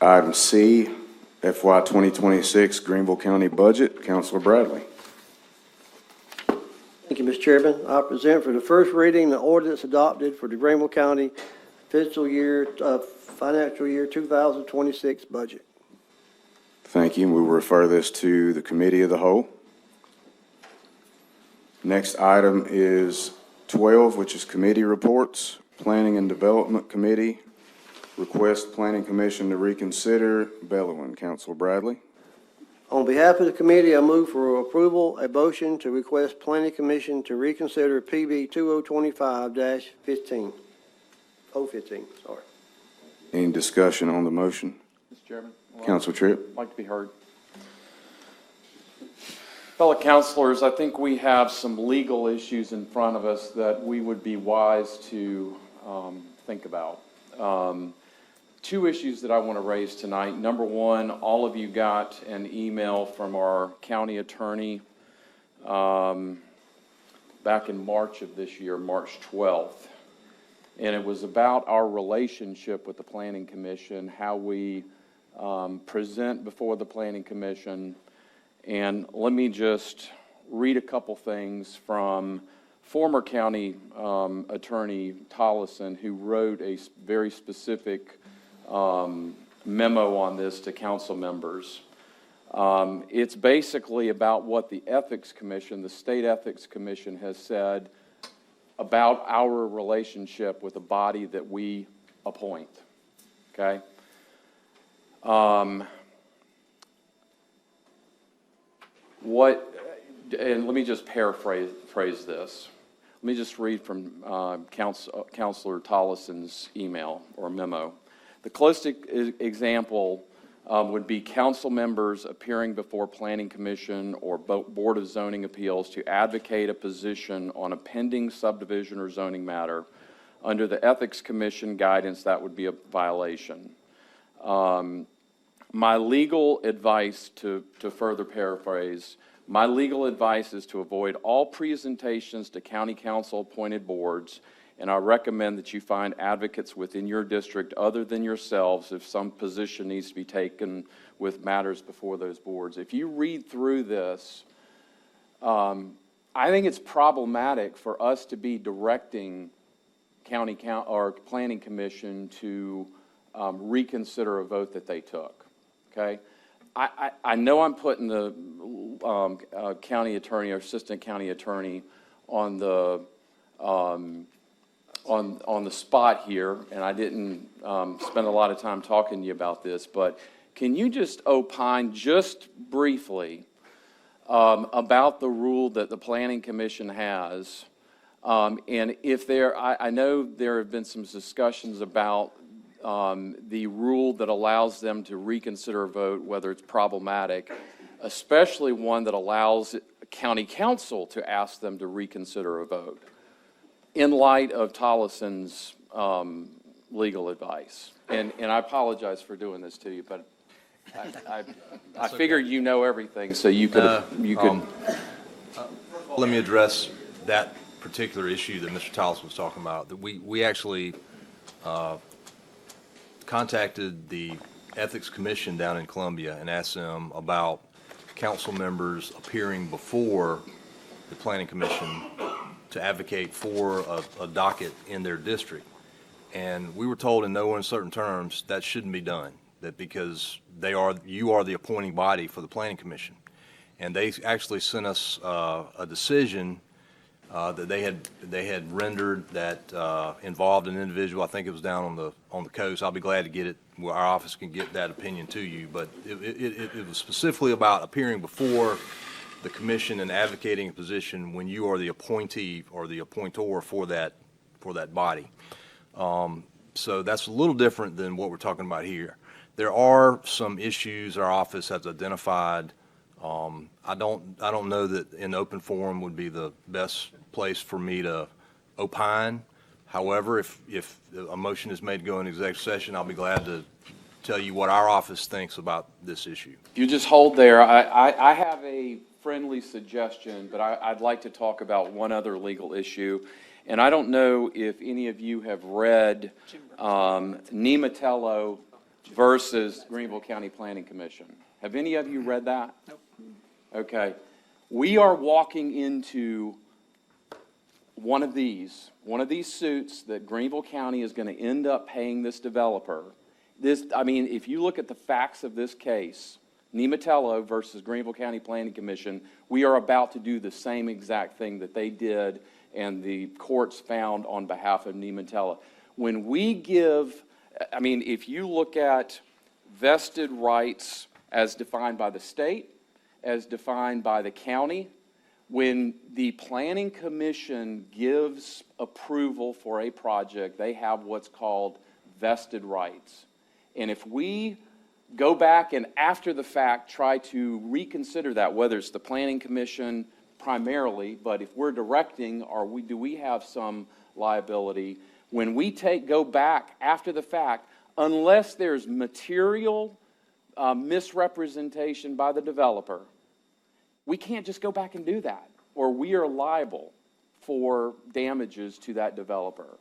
Item C, FY 2026 Greenville County Budget. Councilor Bradley. Thank you, Mr. Chairman. I present for the first reading the ordinance adopted for the Greenville County financial year 2026 budget. Thank you. We will refer this to the Committee of the Whole. Next item is 12, which is committee reports. Planning and Development Committee, request Planning Commission to reconsider Bellowin. Councilor Bradley. On behalf of the committee, I move for approval a motion to request Planning Commission to reconsider PB 2025-15. 015, sorry. Any discussion on the motion? Mr. Chairman? Councilor Tripp. I'd like to be heard. Fellow councilors, I think we have some legal issues in front of us that we would be wise to think about. Two issues that I want to raise tonight. Number one, all of you got an email from our county attorney back in March of this year, March 12th. And it was about our relationship with the Planning Commission, how we present before the Planning Commission. And let me just read a couple things from former county attorney Tollison, who wrote a very specific memo on this to council members. It's basically about what the Ethics Commission, the State Ethics Commission, has said about our relationship with a body that we appoint, okay? And let me just paraphrase this. Let me just read from Councilor Tollison's email or memo. The closest example would be council members appearing before Planning Commission or Board of Zoning Appeals to advocate a position on a pending subdivision or zoning matter. Under the Ethics Commission guidance, that would be a violation. My legal advice, to further paraphrase, my legal advice is to avoid all presentations to county council appointed boards, and I recommend that you find advocates within your district other than yourselves if some position needs to be taken with matters before those boards. If you read through this, I think it's problematic for us to be directing county or Planning Commission to reconsider a vote that they took. Okay, I know I'm putting the county attorney or assistant county attorney on the spot here, and I didn't spend a lot of time talking to you about this, but can you just opine just briefly about the rule that the Planning Commission has? And if I know there have been some discussions about the rule that allows them to reconsider a vote, whether it's problematic, especially one that allows county council to ask them to reconsider a vote, in light of Tollison's legal advice. And I apologize for doing this to you, but I figure you know everything, so you could. Let me address that particular issue that Mr. Tollison was talking about. That we actually contacted the Ethics Commission down in Columbia and asked them about council members appearing before the Planning Commission to advocate for a docket in their district. And we were told in no uncertain terms that shouldn't be done, that because you are the appointing body for the Planning Commission. And they actually sent us a decision that they had rendered that involved an individual. I think it was down on the coast. I'll be glad to get it, where our office can get that opinion to you. But it was specifically about appearing before the commission and advocating a position when you are the appointee or the appointor for that body. So that's a little different than what we're talking about here. There are some issues our office has identified. I don't know that in open forum would be the best place for me to opine. However, if a motion is made to go into executive session, I'll be glad to tell you what our office thinks about this issue. If you just hold there, I have a friendly suggestion, but I'd like to talk about one other legal issue. And I don't know if any of you have read Nematello versus Greenville County Planning Commission. Have any of you read that? Nope. Okay. We are walking into one of these suits that Greenville County is going to end up paying this developer. If you look at the facts of this case, Nematello versus Greenville County Planning Commission, we are about to do the same exact thing that they did and the courts found on behalf of Nematello. When we give, if you look at vested rights as defined by the state, as defined by the county, when the Planning Commission gives approval for a project, they have what's called vested rights. And if we go back and after the fact try to reconsider that, whether it's the Planning Commission primarily, but if we're directing, do we have some liability? When we go back after the fact, unless there's material misrepresentation by the developer, we can't just go back and do that, or we are liable for damages to that developer.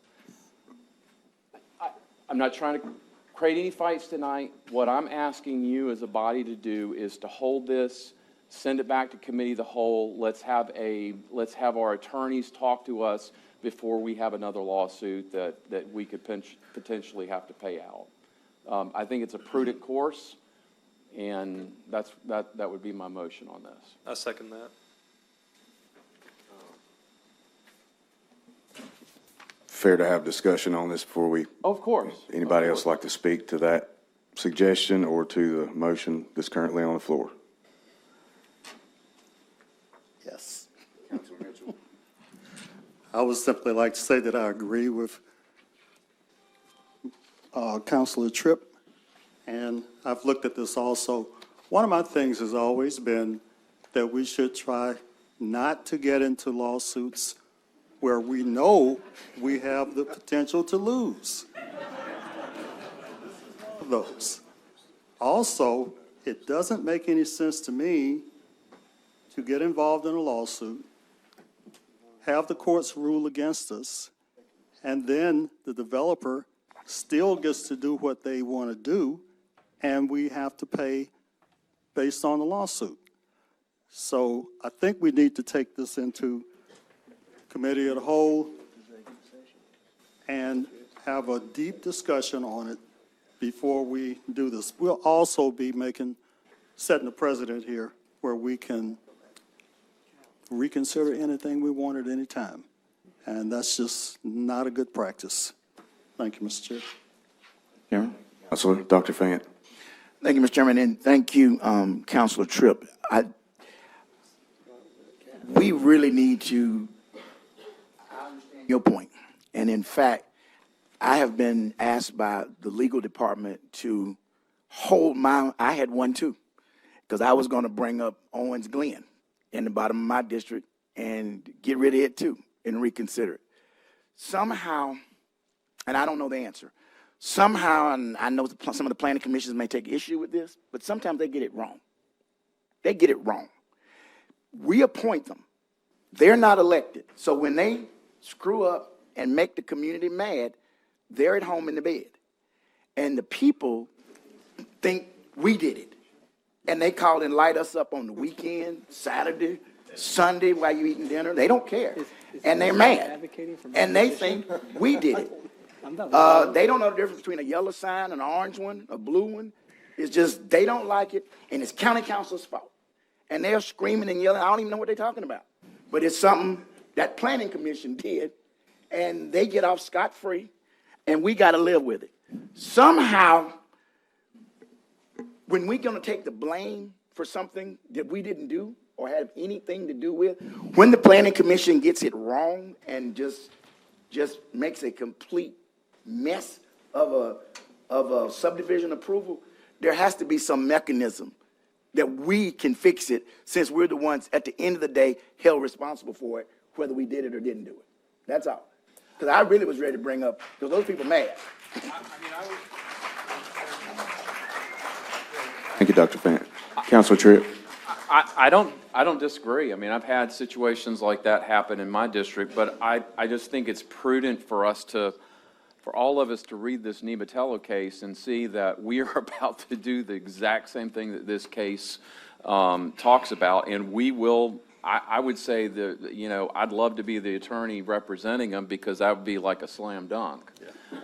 I'm not trying to create any fights tonight. What I'm asking you as a body to do is to hold this, send it back to committee of the whole. Let's have our attorneys talk to us before we have another lawsuit that we could potentially have to pay out. I think it's a prudent course, and that would be my motion on this. I second that. Fair to have discussion on this before we, Of course. anybody else like to speak to that suggestion or to the motion that's currently on the floor? Yes. Councilor Mitchell. I would simply like to say that I agree with Councilor Tripp, and I've looked at this also. One of my things has always been that we should try not to get into lawsuits where we know we have the potential to lose those. Also, it doesn't make any sense to me to get involved in a lawsuit, have the courts rule against us, and then the developer still gets to do what they want to do, and we have to pay based on the lawsuit. So I think we need to take this into committee of the whole and have a deep discussion on it before we do this. We'll also be setting a precedent here where we can reconsider anything we want at any time. And that's just not a good practice. Thank you, Mr. Chair. Chairman? Councilor, Dr. Fant. Thank you, Mr. Chairman, and thank you, Councilor Tripp. We really need to understand your point. And in fact, I have been asked by the legal department to hold I had one too, because I was going to bring up Owens Glen in the bottom of my district and get rid of it too and reconsider it. Somehow, and I don't know the answer, somehow, and I know some of the planning commissions may take issue with this, but sometimes they get it wrong. They get it wrong. We appoint them. They're not elected. So when they screw up and make the community mad, they're at home in the bed. And the people think we did it. And they call and light us up on the weekend, Saturday, Sunday, while you eating dinner. They don't care. And they're mad. And they think we did it. They don't know the difference between a yellow sign, an orange one, a blue one. It's just they don't like it, and it's county council's fault. And they're screaming and yelling. I don't even know what they're talking about. But it's something that planning commission did, and they get off scot-free, and we got to live with it. Somehow, when we're going to take the blame for something that we didn't do or have anything to do with, when the planning commission gets it wrong and just makes a complete mess of a subdivision approval, there has to be some mechanism that we can fix it, since we're the ones at the end of the day held responsible for it, whether we did it or didn't do it. That's all. Because I really was ready to bring up, because those people mad. Thank you, Dr. Fant. Counselor Tripp? I don't disagree. I mean, I've had situations like that happen in my district, but I just think it's prudent for all of us to read this Nematello case and see that we are about to do the exact same thing that this case talks about, and we will. I would say that, you know, I'd love to be the attorney representing them because that would be like a slam dunk.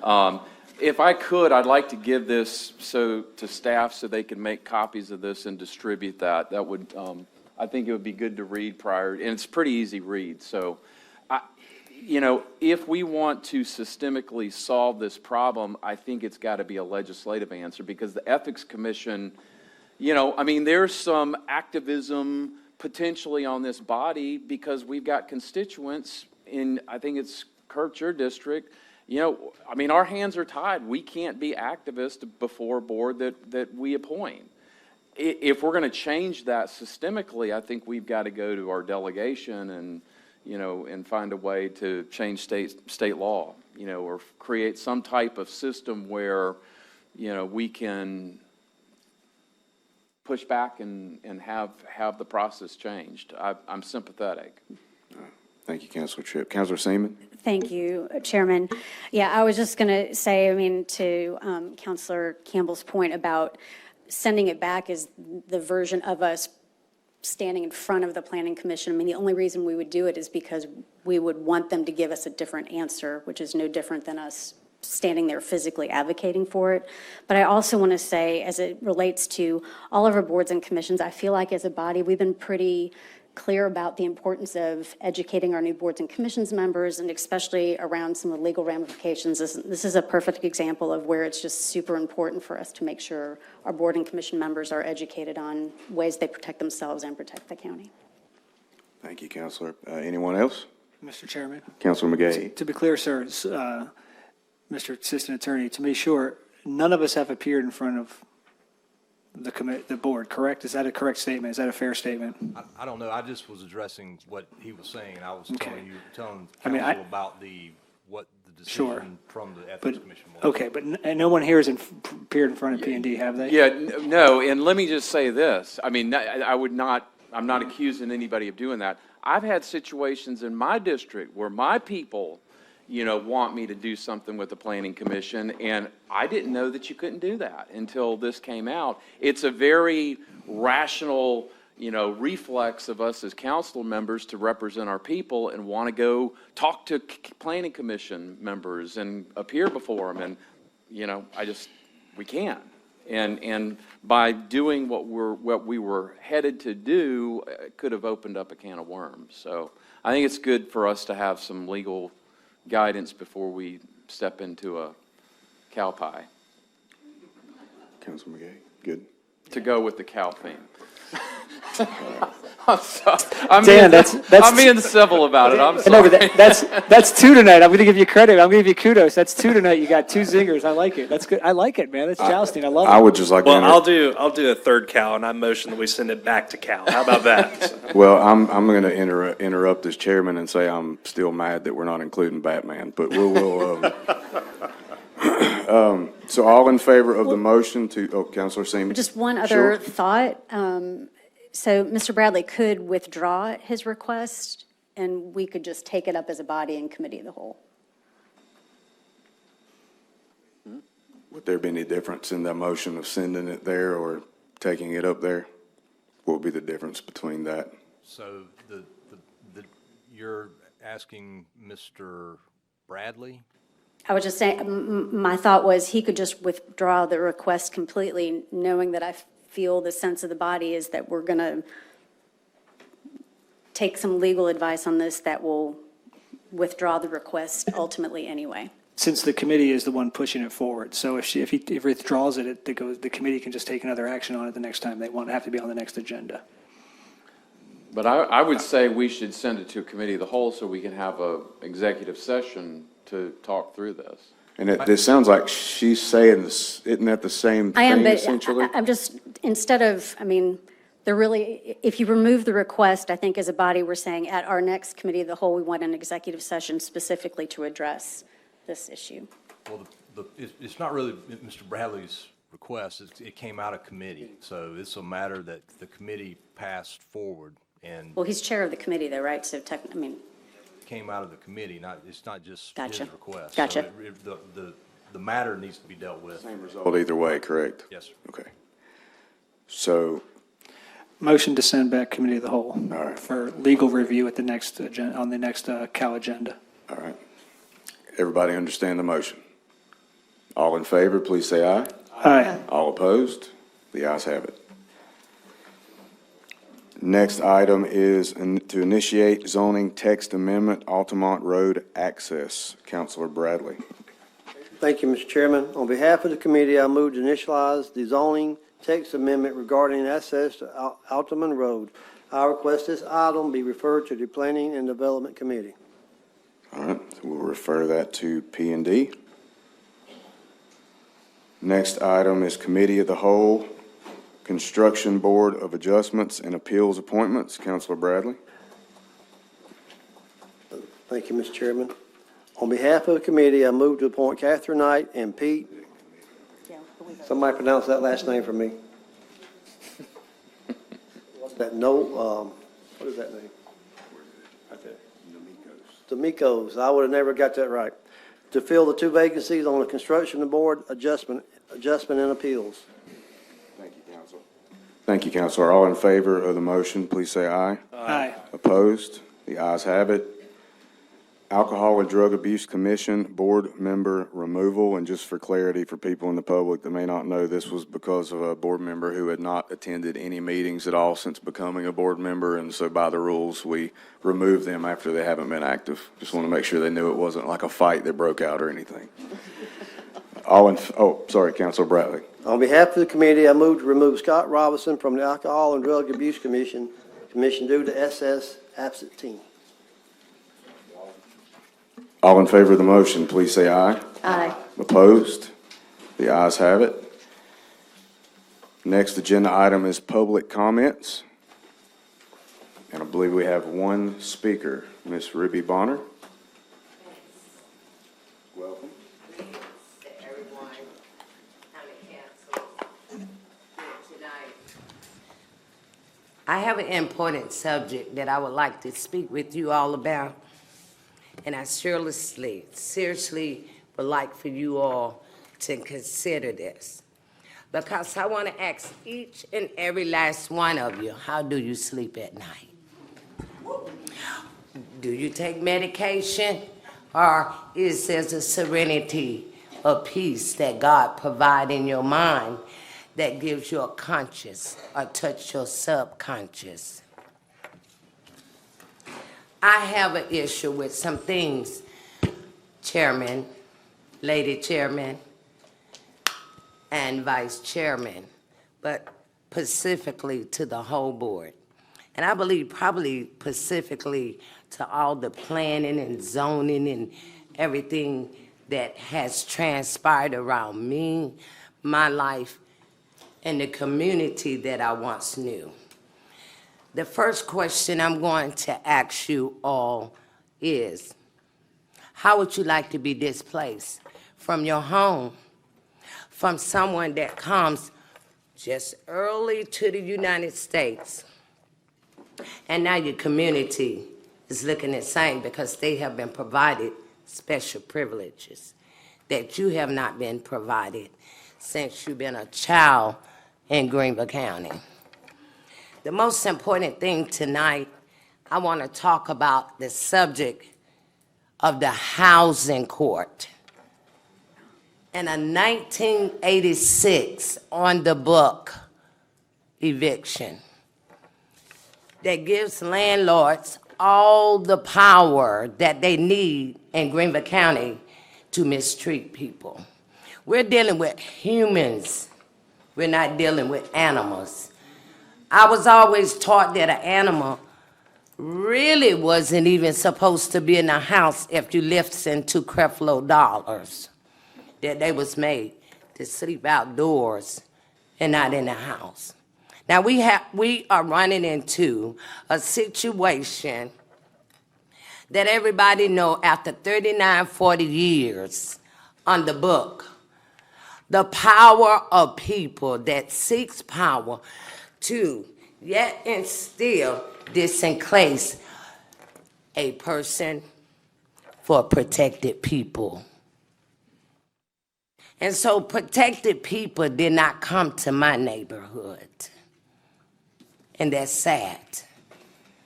Yeah. If I could, I'd like to give this to staff so they can make copies of this and distribute that. That would, I think it would be good to read prior, and it's pretty easy read. So, you know, if we want to systemically solve this problem, I think it's got to be a legislative answer, because the Ethics Commission, you know, I mean, there's some activism potentially on this body because we've got constituents in, I think it's Kirk, your district. You know, I mean, our hands are tied. We can't be activists before a board that we appoint. If we're going to change that systemically, I think we've got to go to our delegation and, you know, and find a way to change state law, you know, or create some type of system where, you know, we can push back and have the process changed. I'm sympathetic. Thank you, Counselor Tripp. Counselor Seaman? Thank you, Chairman. Yeah, I was just going to say, I mean, to Counselor Campbell's point about sending it back is the version of us standing in front of the Planning Commission. I mean, the only reason we would do it is because we would want them to give us a different answer, which is no different than us standing there physically advocating for it. But I also want to say, as it relates to all of our boards and commissions, I feel like as a body, we've been pretty clear about the importance of educating our new boards and commissions members, and especially around some of the legal ramifications. This is a perfect example of where it's just super important for us to make sure our board and commission members are educated on ways they protect themselves and protect the county. Thank you, Counselor. Anyone else? Mr. Chairman? Counselor McGahee. To be clear, sir, Mr. Assistant Attorney, to be sure, none of us have appeared in front of the board, correct? Is that a correct statement? Is that a fair statement? I don't know. I just was addressing what he was saying. I was telling council about what the decision from the Ethics Commission was. Okay, but no one here has appeared in front of P&D, have they? Yeah, no, and let me just say this. I mean, I'm not accusing anybody of doing that. I've had situations in my district where my people, you know, want me to do something with the Planning Commission, and I didn't know that you couldn't do that until this came out. It's a very rational, you know, reflex of us as council members to represent our people and want to go talk to Planning Commission members and appear before them, and, you know, we can't. And by doing what we were headed to do, it could have opened up a can of worms. So I think it's good for us to have some legal guidance before we step into a cow pie. Councilor McGahee, good. To go with the cow theme. I'm being civil about it. I'm sorry. No, but that's two tonight. I'm going to give you credit. I'm going to give you kudos. That's two tonight. You got two zingers. I like it. That's good. I like it, man. That's jousting. I love it. I would just like to I'll do a third cow, and I motion that we send it back to Cal. How about that? Well, I'm going to interrupt as chairman and say I'm still mad that we're not including Batman, but we'll so all in favor of the motion to, Councilor Seaman? Just one other Sure. thought. So Mr. Bradley could withdraw his request, and we could just take it up as a body in committee of the whole. Would there be any difference in the motion of sending it there or taking it up there? What would be the difference between that? So you're asking Mr. Bradley? I was just saying, my thought was he could just withdraw the request completely, knowing that I feel the sense of the body is that we're going to take some legal advice on this that will withdraw the request ultimately anyway. Since the committee is the one pushing it forward, so if he withdraws it, the committee can just take another action on it the next time. They won't have to be on the next agenda. But I would say we should send it to a committee of the whole so we can have a executive session to talk through this. And it sounds like she's saying this, isn't that the same I am, thing but essentially? I'm just, instead of, I mean, They're really, if you remove the request, I think as a body, we're saying at our next committee of the whole, we want an executive session specifically to address this issue. Well, it's not really Mr. Bradley's request. It came out of committee. So it's a matter that the committee passed forward and Well, he's chair of the committee though, right? So came out of the committee. It's not just Gotcha. his request. Gotcha. So the matter needs to be dealt with. Same result either way, correct? Yes, sir. Okay. So, Motion to send back committee of the whole all right, for legal review at the next on the next Cal agenda. all right. Everybody understand the motion? All in favor, please say aye. Aye. All opposed? The ayes have it. Next item is to initiate zoning text amendment, Altamont Road access. Councilor Bradley. Thank you, Mr. Chairman. On behalf of the committee, I move to initialize the zoning text amendment regarding access to Altamont Road. I request this item be referred to the Planning and Development Committee. All right, so we'll refer that to P&D. Next item is Committee of the Whole, Construction Board of Adjustments and Appeals Appointments. Councilor Bradley. Thank you, Mr. Chairman. On behalf of the committee, I move to appoint Catherine Knight and Pete. Somebody pronounce that last name for me. What's that? What is that name? D'Amico's. I would have never got that right. To fill the 2 vacancies on the Construction Board Adjustment and Appeals. Thank you, Council. Thank you, Councilor. All in favor of the motion, please say aye. Aye. Opposed? The ayes have it. Alcohol and Drug Abuse Commission Board Member removal, and just for clarity for people in the public that may not know, this was because of a board member who had not attended any meetings at all since becoming a board member, and so by the rules, we remove them after they haven't been active. Just want to make sure they knew it wasn't like a fight that broke out or anything. Sorry, Councilor Bradley. On behalf of the committee, I move to remove Scott Robinson from the Alcohol and Drug Abuse Commission due to SS absentee. All in favor of the motion, please say aye. Aye. Opposed? The ayes have it. Next agenda item is public comments. And I believe we have one speaker, Ms. Ruby Bonner. Welcome. Everyone, County Council, tonight. I have an important subject that I would like to speak with you all about. And I seriously would like for you all to consider this. Because I want to ask each and every last one of you, how do you sleep at night? Do you take medication? Or is there a serenity, a peace that God provides in your mind that gives you a conscious or touch your subconscious? I have an issue with some things, Chairman, Lady Chairman, and Vice Chairman, but specifically to the whole board. And I believe probably specifically to all the planning and zoning and everything that has transpired around me, my life, and the community that I once knew. The first question I'm going to ask you all is, how would you like to be displaced from your home, from someone that comes just early to the United States, and now your community is looking the same because they have been provided special privileges that you have not been provided since you've been a child in Greenville County? The most important thing tonight, I want to talk about the subject of the housing court. And a 1986 on the book eviction that gives landlords all the power that they need in Greenville County to mistreat people. We're dealing with humans. We're not dealing with animals. I was always taught that an animal really wasn't even supposed to be in the house if you listen to Creflo Dollars, that they was made to sleep outdoors and not in the house. Now, we are running into a situation that everybody know after 39, 40 years on the book, the power of people that seeks power to yet instill this in place a person for protected people. And so protected people did not come to my neighborhood. And that's sad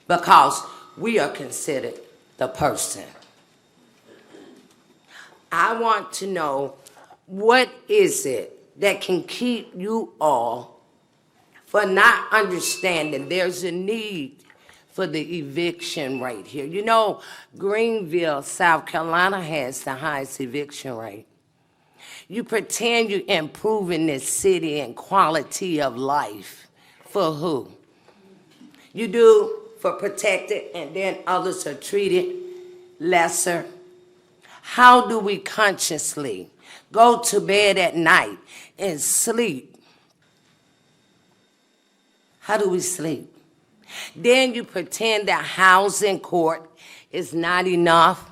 because we are considered the person. I want to know, what is it that can keep you all for not understanding there's a need for the eviction rate here? You know, Greenville, South Carolina has the highest eviction rate. You pretend you're improving this city and quality of life. For who? You do for protected, and then others are treated lesser. How do we consciously go to bed at night and sleep? How do we sleep? Then you pretend that housing court is not enough.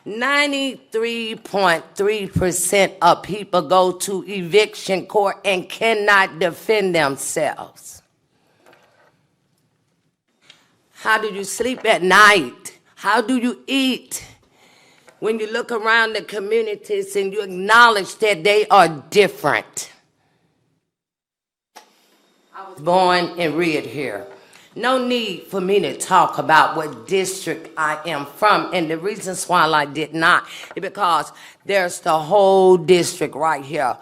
93.3% of people go to eviction court and cannot defend themselves. How do you sleep at night? How do you eat? When you look around the communities and you acknowledge that they are different. I was born and reared here. No need for me to talk about what district I am from, and the reasons why I did not is because there's the whole district right here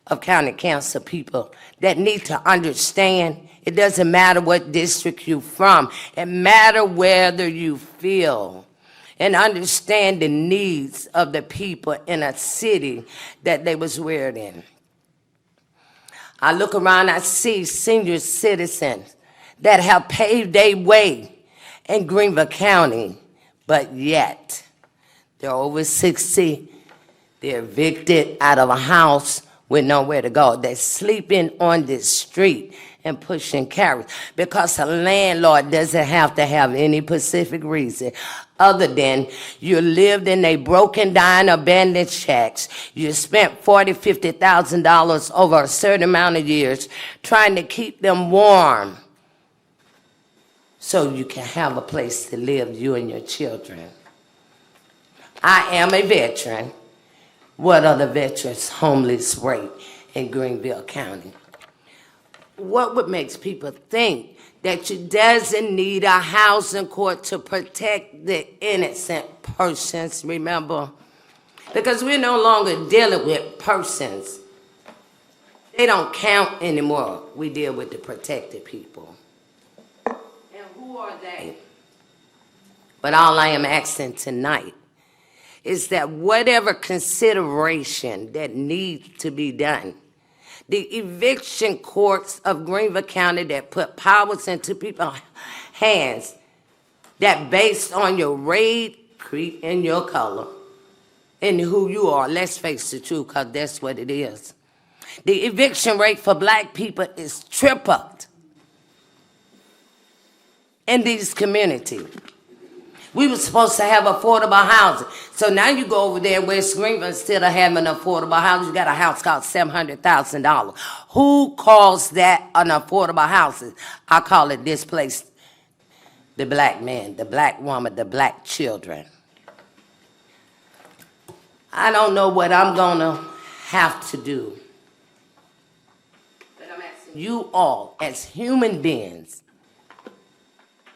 of county council people that need to understand it doesn't matter what district you're from. It matters whether you feel and understand the needs of the people in a city that they was reared in. I look around, I see senior citizens that have paved their way in Greenville County, but yet they're over 60. They're evicted out of a house with nowhere to go. They're sleeping on the street and pushing carriage because a landlord doesn't have to have any specific reason other than you lived in a broken down abandoned shacks. You spent $40,000, $50,000 over a certain amount of years trying to keep them warm so you can have a place to live, you and your children. I am a veteran. What are the veterans' homeless rate in Greenville County? What would make people think that you doesn't need a housing court to protect the innocent persons, remember? Because we're no longer dealing with persons. They don't count anymore. We deal with the protected people. And who are they? But all I am asking tonight is that whatever consideration that needs to be done, the eviction courts of Greenville County that put powers into people's hands that based on your race, creed, and your color, and who you are, let's face the truth, because that's what it is. The eviction rate for black people is tripled in these communities. We were supposed to have affordable housing. So now you go over there in West Greenville, instead of having affordable housing, you got a house called $700,000. Who calls that an affordable housing? I call it displaced. The black man, the black woman, the black children. I don't know what I'm gonna have to do. But I'm asking you all, as human beings,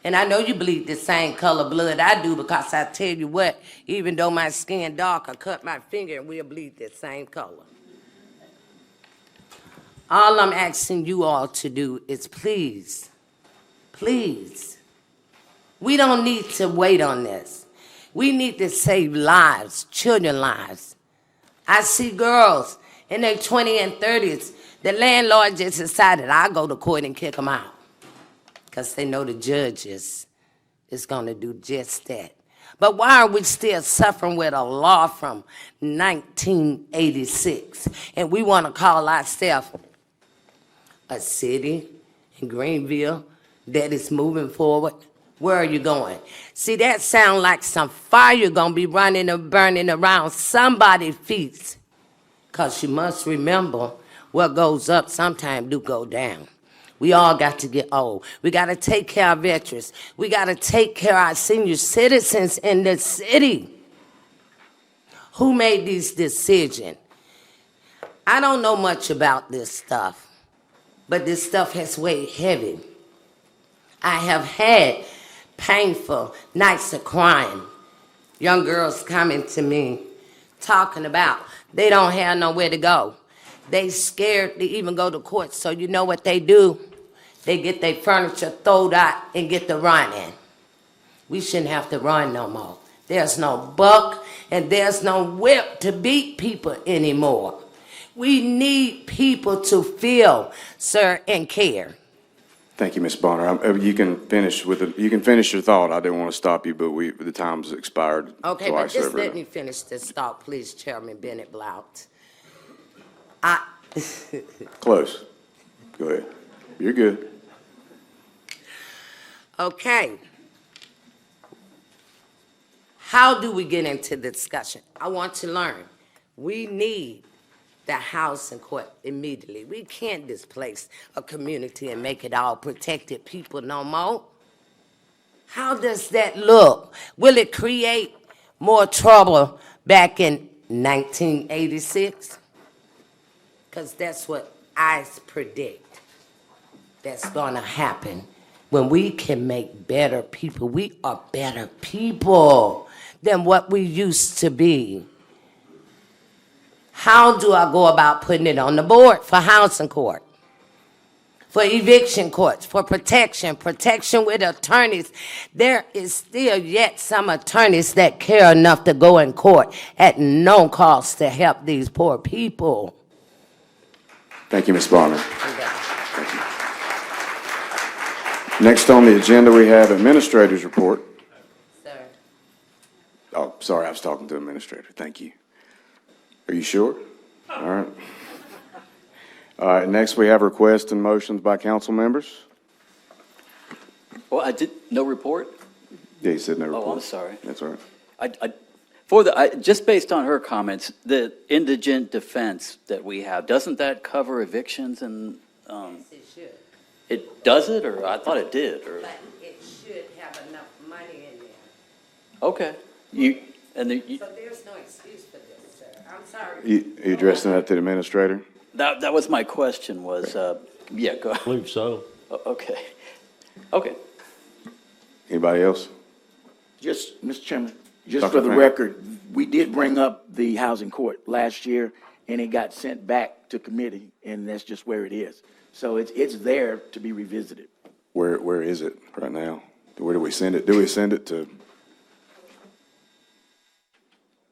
and I know you bleed the same color blood I do, because I tell you what, even though my skin dark, I cut my finger and we'll bleed the same color. All I'm asking you all to do is please, please, we don't need to wait on this. We need to save lives, children's lives. I see girls in their 20s and 30s, the landlord just decided I'll go to court and kick them out, because they know the judges is going to do just that. But why are we still suffering with a law from 1986? And we want to call ourselves a city in Greenville that is moving forward? Where are you going? See, that sound like some fire gonna be running or burning around somebody's feet. Cause you must remember, what goes up sometime do go down. We all got to get old. We got to take care of veterans. We got to take care of our senior citizens in the city. Who made these decisions? I don't know much about this stuff, but this stuff has weighed heavy. I have had painful nights of crying. Young girls coming to me talking about they don't have nowhere to go. They scared to even go to court, so you know what they do? They get their furniture thrown out and get to running. We shouldn't have to run no more. There's no buck and there's no whip to beat people anymore. We need people to feel, sir, and care. Thank you, Ms. Bonner. You can finish your thought. I didn't want to stop you, but the time's expired. Okay, but just let me finish this thought, please, Chairman Bennett Blount. Close. Go ahead. You're good. Okay. How do we get into the discussion? I want to learn. We need the housing court immediately. We can't displace a community and make it all protected people no more. How does that look? Will it create more trouble back in 1986? Because that's what I predict that's gonna happen. When we can make better people, we are better people than what we used to be. How do I go about putting it on the board for housing court, for eviction courts, for protection with attorneys? There is still yet some attorneys that care enough to go in court at no cost to help these poor people. Thank you, Ms. Bonner. Thank you. Next on the agenda, we have Administrator's Report. Sir. Oh, sorry, I was talking to the Administrator. Thank you. Are you sure? All right. All right, next we have requests and motions by council members. Well, I did, no report? Yeah, you said no report. Oh, I'm sorry. That's all right. Just based on her comments, the indigent defense that we have, doesn't that cover evictions and, It should. it does it, or I thought it did, or, But it should have enough money in there. okay. So there's no excuse for this, sir. I'm sorry. You addressing that to the Administrator? That was my question was, yeah, go. I believe so. Okay. Okay. Anybody else? Just, Mr. Chairman, just Dr. for the Frank. record, we did bring up the housing court last year, and it got sent back to committee, and that's just where it is. So it's there to be revisited. Where is it right now? Where do we send it? Do we send it to?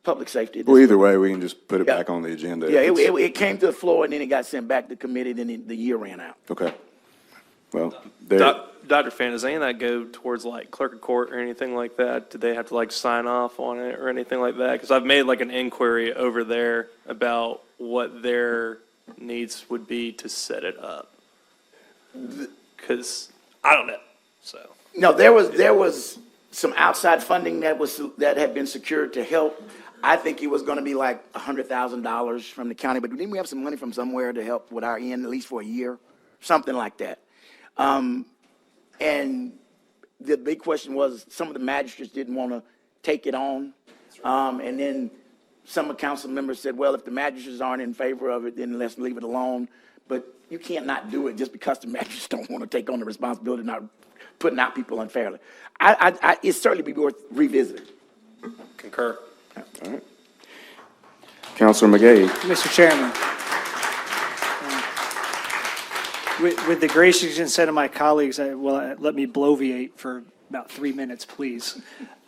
Public safety. Well, either way, we can just put it Yeah. back on the agenda. Yeah, if it's- it came to the floor, and then it got sent back to committee, then the year ran out. Okay. Well, there. Dr. Fan, does any of that go towards like clerk of court or anything like that? Do they have to like sign off on it or anything like that? Because I've made like an inquiry over there about what their needs would be to set it up. Because I don't know, so. No, there was some outside funding that had been secured to help. I think it was going to be like $100,000 from the county, but didn't we have some money from somewhere to help with our end, at least for a year? Something like that. And the big question was, some of the magistrates didn't want to take it on. And then some of the council members said, well, if the magistrates aren't in favor of it, then let's leave it alone. But you can't not do it just because the magistrates don't want to take on the responsibility of not putting out people unfairly. It'd certainly be worth revisiting. Concur. All right. Councilor McGahee. Mr. Chairman, with the gracious consent of my colleagues, let me bloviate for about 3 minutes, please.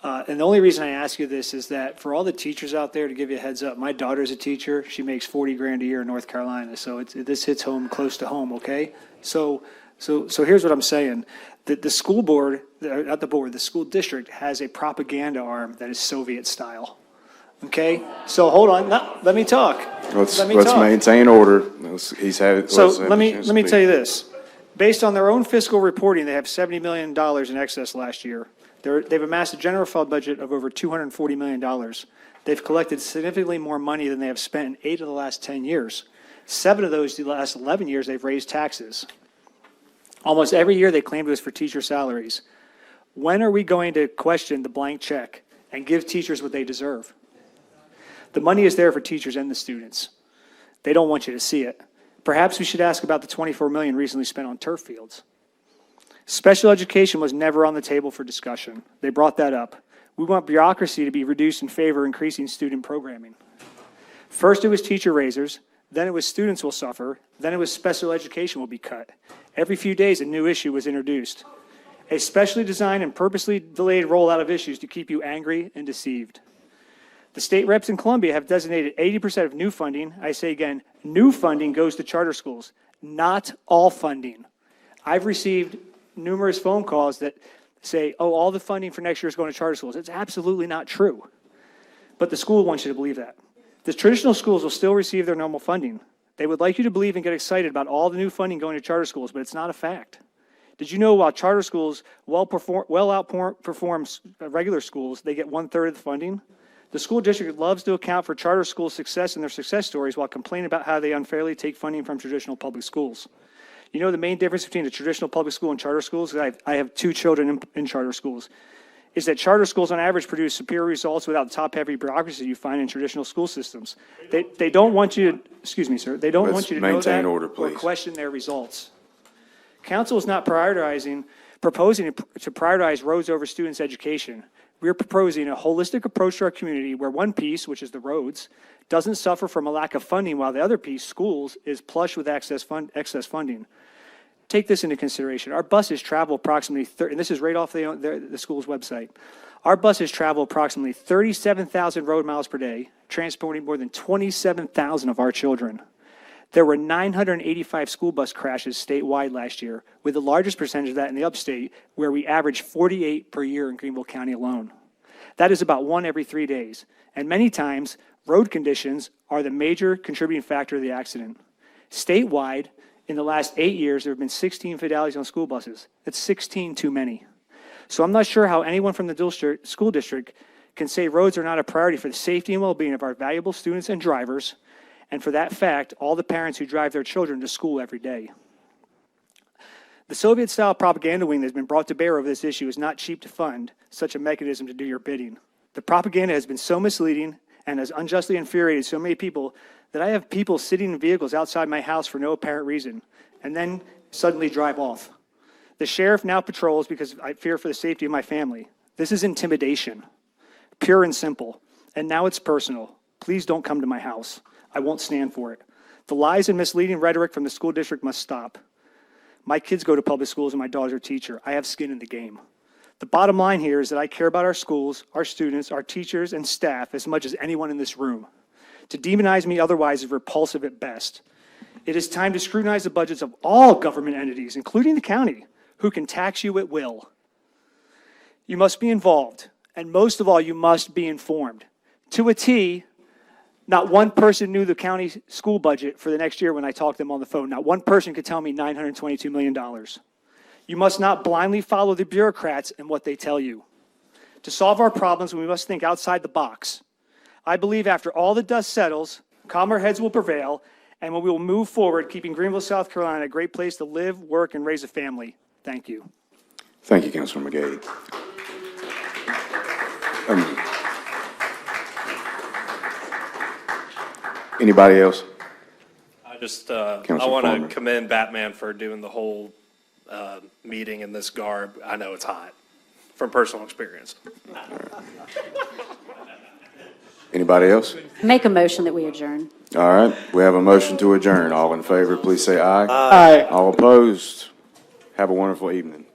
And the only reason I ask you this is that for all the teachers out there, to give you a heads up, my daughter's a teacher. She makes 40 grand a year in North Carolina, so this hits home close to home, okay? So here's what I'm saying. The school board, not the board, the school district has a propaganda arm that is Soviet style. Okay, so hold on. No, let me talk. Let's maintain order. He's had it. So let me tell you this. Based on their own fiscal reporting, they have $70 million in excess last year. They've amassed a general fund budget of over $240 million. They've collected significantly more money than they have spent in 8 of the last 10 years. 7 of those, the last 11 years, they've raised taxes. Almost every year they claimed it was for teacher salaries. When are we going to question the blank check and give teachers what they deserve? The money is there for teachers and the students. They don't want you to see it. Perhaps we should ask about the $24 million recently spent on turf fields. Special education was never on the table for discussion. They brought that up. We want bureaucracy to be reduced in favor of increasing student programming. First it was teacher raisers, then it was students will suffer, then it was special education will be cut. Every few days a new issue was introduced. A specially designed and purposely delayed rollout of issues to keep you angry and deceived. The state reps in Columbia have designated 80% of new funding, I say again, new funding goes to charter schools, not all funding. I've received numerous phone calls that say, oh, all the funding for next year is going to charter schools. It's absolutely not true. But the school wants you to believe that. The traditional schools will still receive their normal funding. They would like you to believe and get excited about all the new funding going to charter schools, but it's not a fact. Did you know while charter schools well outperform regular schools, they get 1/3 of the funding? The school district loves to account for charter school success and their success stories while complaining about how they unfairly take funding from traditional public schools. You know the main difference between a traditional public school and charter schools? I have 2 children in charter schools. Is that charter schools on average produce superior results without the top-heavy bureaucracy you find in traditional school systems. They don't want you to, excuse me, sir, they don't want you to know that order, or please. question their results. Council is not proposing to prioritize roads over students' education. We're proposing a holistic approach to our community where one piece, which is the roads, doesn't suffer from a lack of funding while the other piece, schools, is plush with excess funding. Take this into consideration. Our buses travel approximately, and this is right off the school's website. Our buses travel approximately 37,000 road miles per day, transporting more than 27,000 of our children. There were 985 school bus crashes statewide last year, with the largest percentage of that in the upstate, where we average 48 per year in Greenville County alone. That is about 1 every 3 days, and many times, road conditions are the major contributing factor of the accident. Statewide, in the last 8 years, there have been 16 fatalities on school buses. That's 16 too many. So I'm not sure how anyone from the school district can say roads are not a priority for the safety and well-being of our valuable students and drivers, and for that fact, all the parents who drive their children to school every day. The Soviet-style propaganda wing that has been brought to bear over this issue is not cheap to fund such a mechanism to do your bidding. The propaganda has been so misleading and has unjustly infuriated so many people that I have people sitting in vehicles outside my house for no apparent reason and then suddenly drive off. The sheriff now patrols because I fear for the safety of my family. This is intimidation, pure and simple, and now it's personal. Please don't come to my house. I won't stand for it. The lies and misleading rhetoric from the school district must stop. My kids go to public schools and my daughter's a teacher. I have skin in the game. The bottom line here is that I care about our schools, our students, our teachers, and staff as much as anyone in this room. To demonize me otherwise is repulsive at best. It is time to scrutinize the budgets of all government entities, including the county, who can tax you at will. You must be involved, and most of all, you must be informed. To a T, not one person knew the county school budget for the next year when I talked to them on the phone. Not one person could tell me $922 million. You must not blindly follow the bureaucrats and what they tell you. To solve our problems, we must think outside the box. I believe after all the dust settles, calmer heads will prevail, and we will move forward, keeping Greenville, South Carolina a great place to live, work, and raise a family. Thank you. Thank you, Councilman McGahee. Anybody else? I Councilman want Farmer. to commend Batman for doing the whole meeting in this garb. I know it's hot, from personal experience. Anybody else? Make a motion that we adjourn. All right, we have a motion to adjourn. All in favor, please say aye. Aye. All opposed? Have a wonderful evening.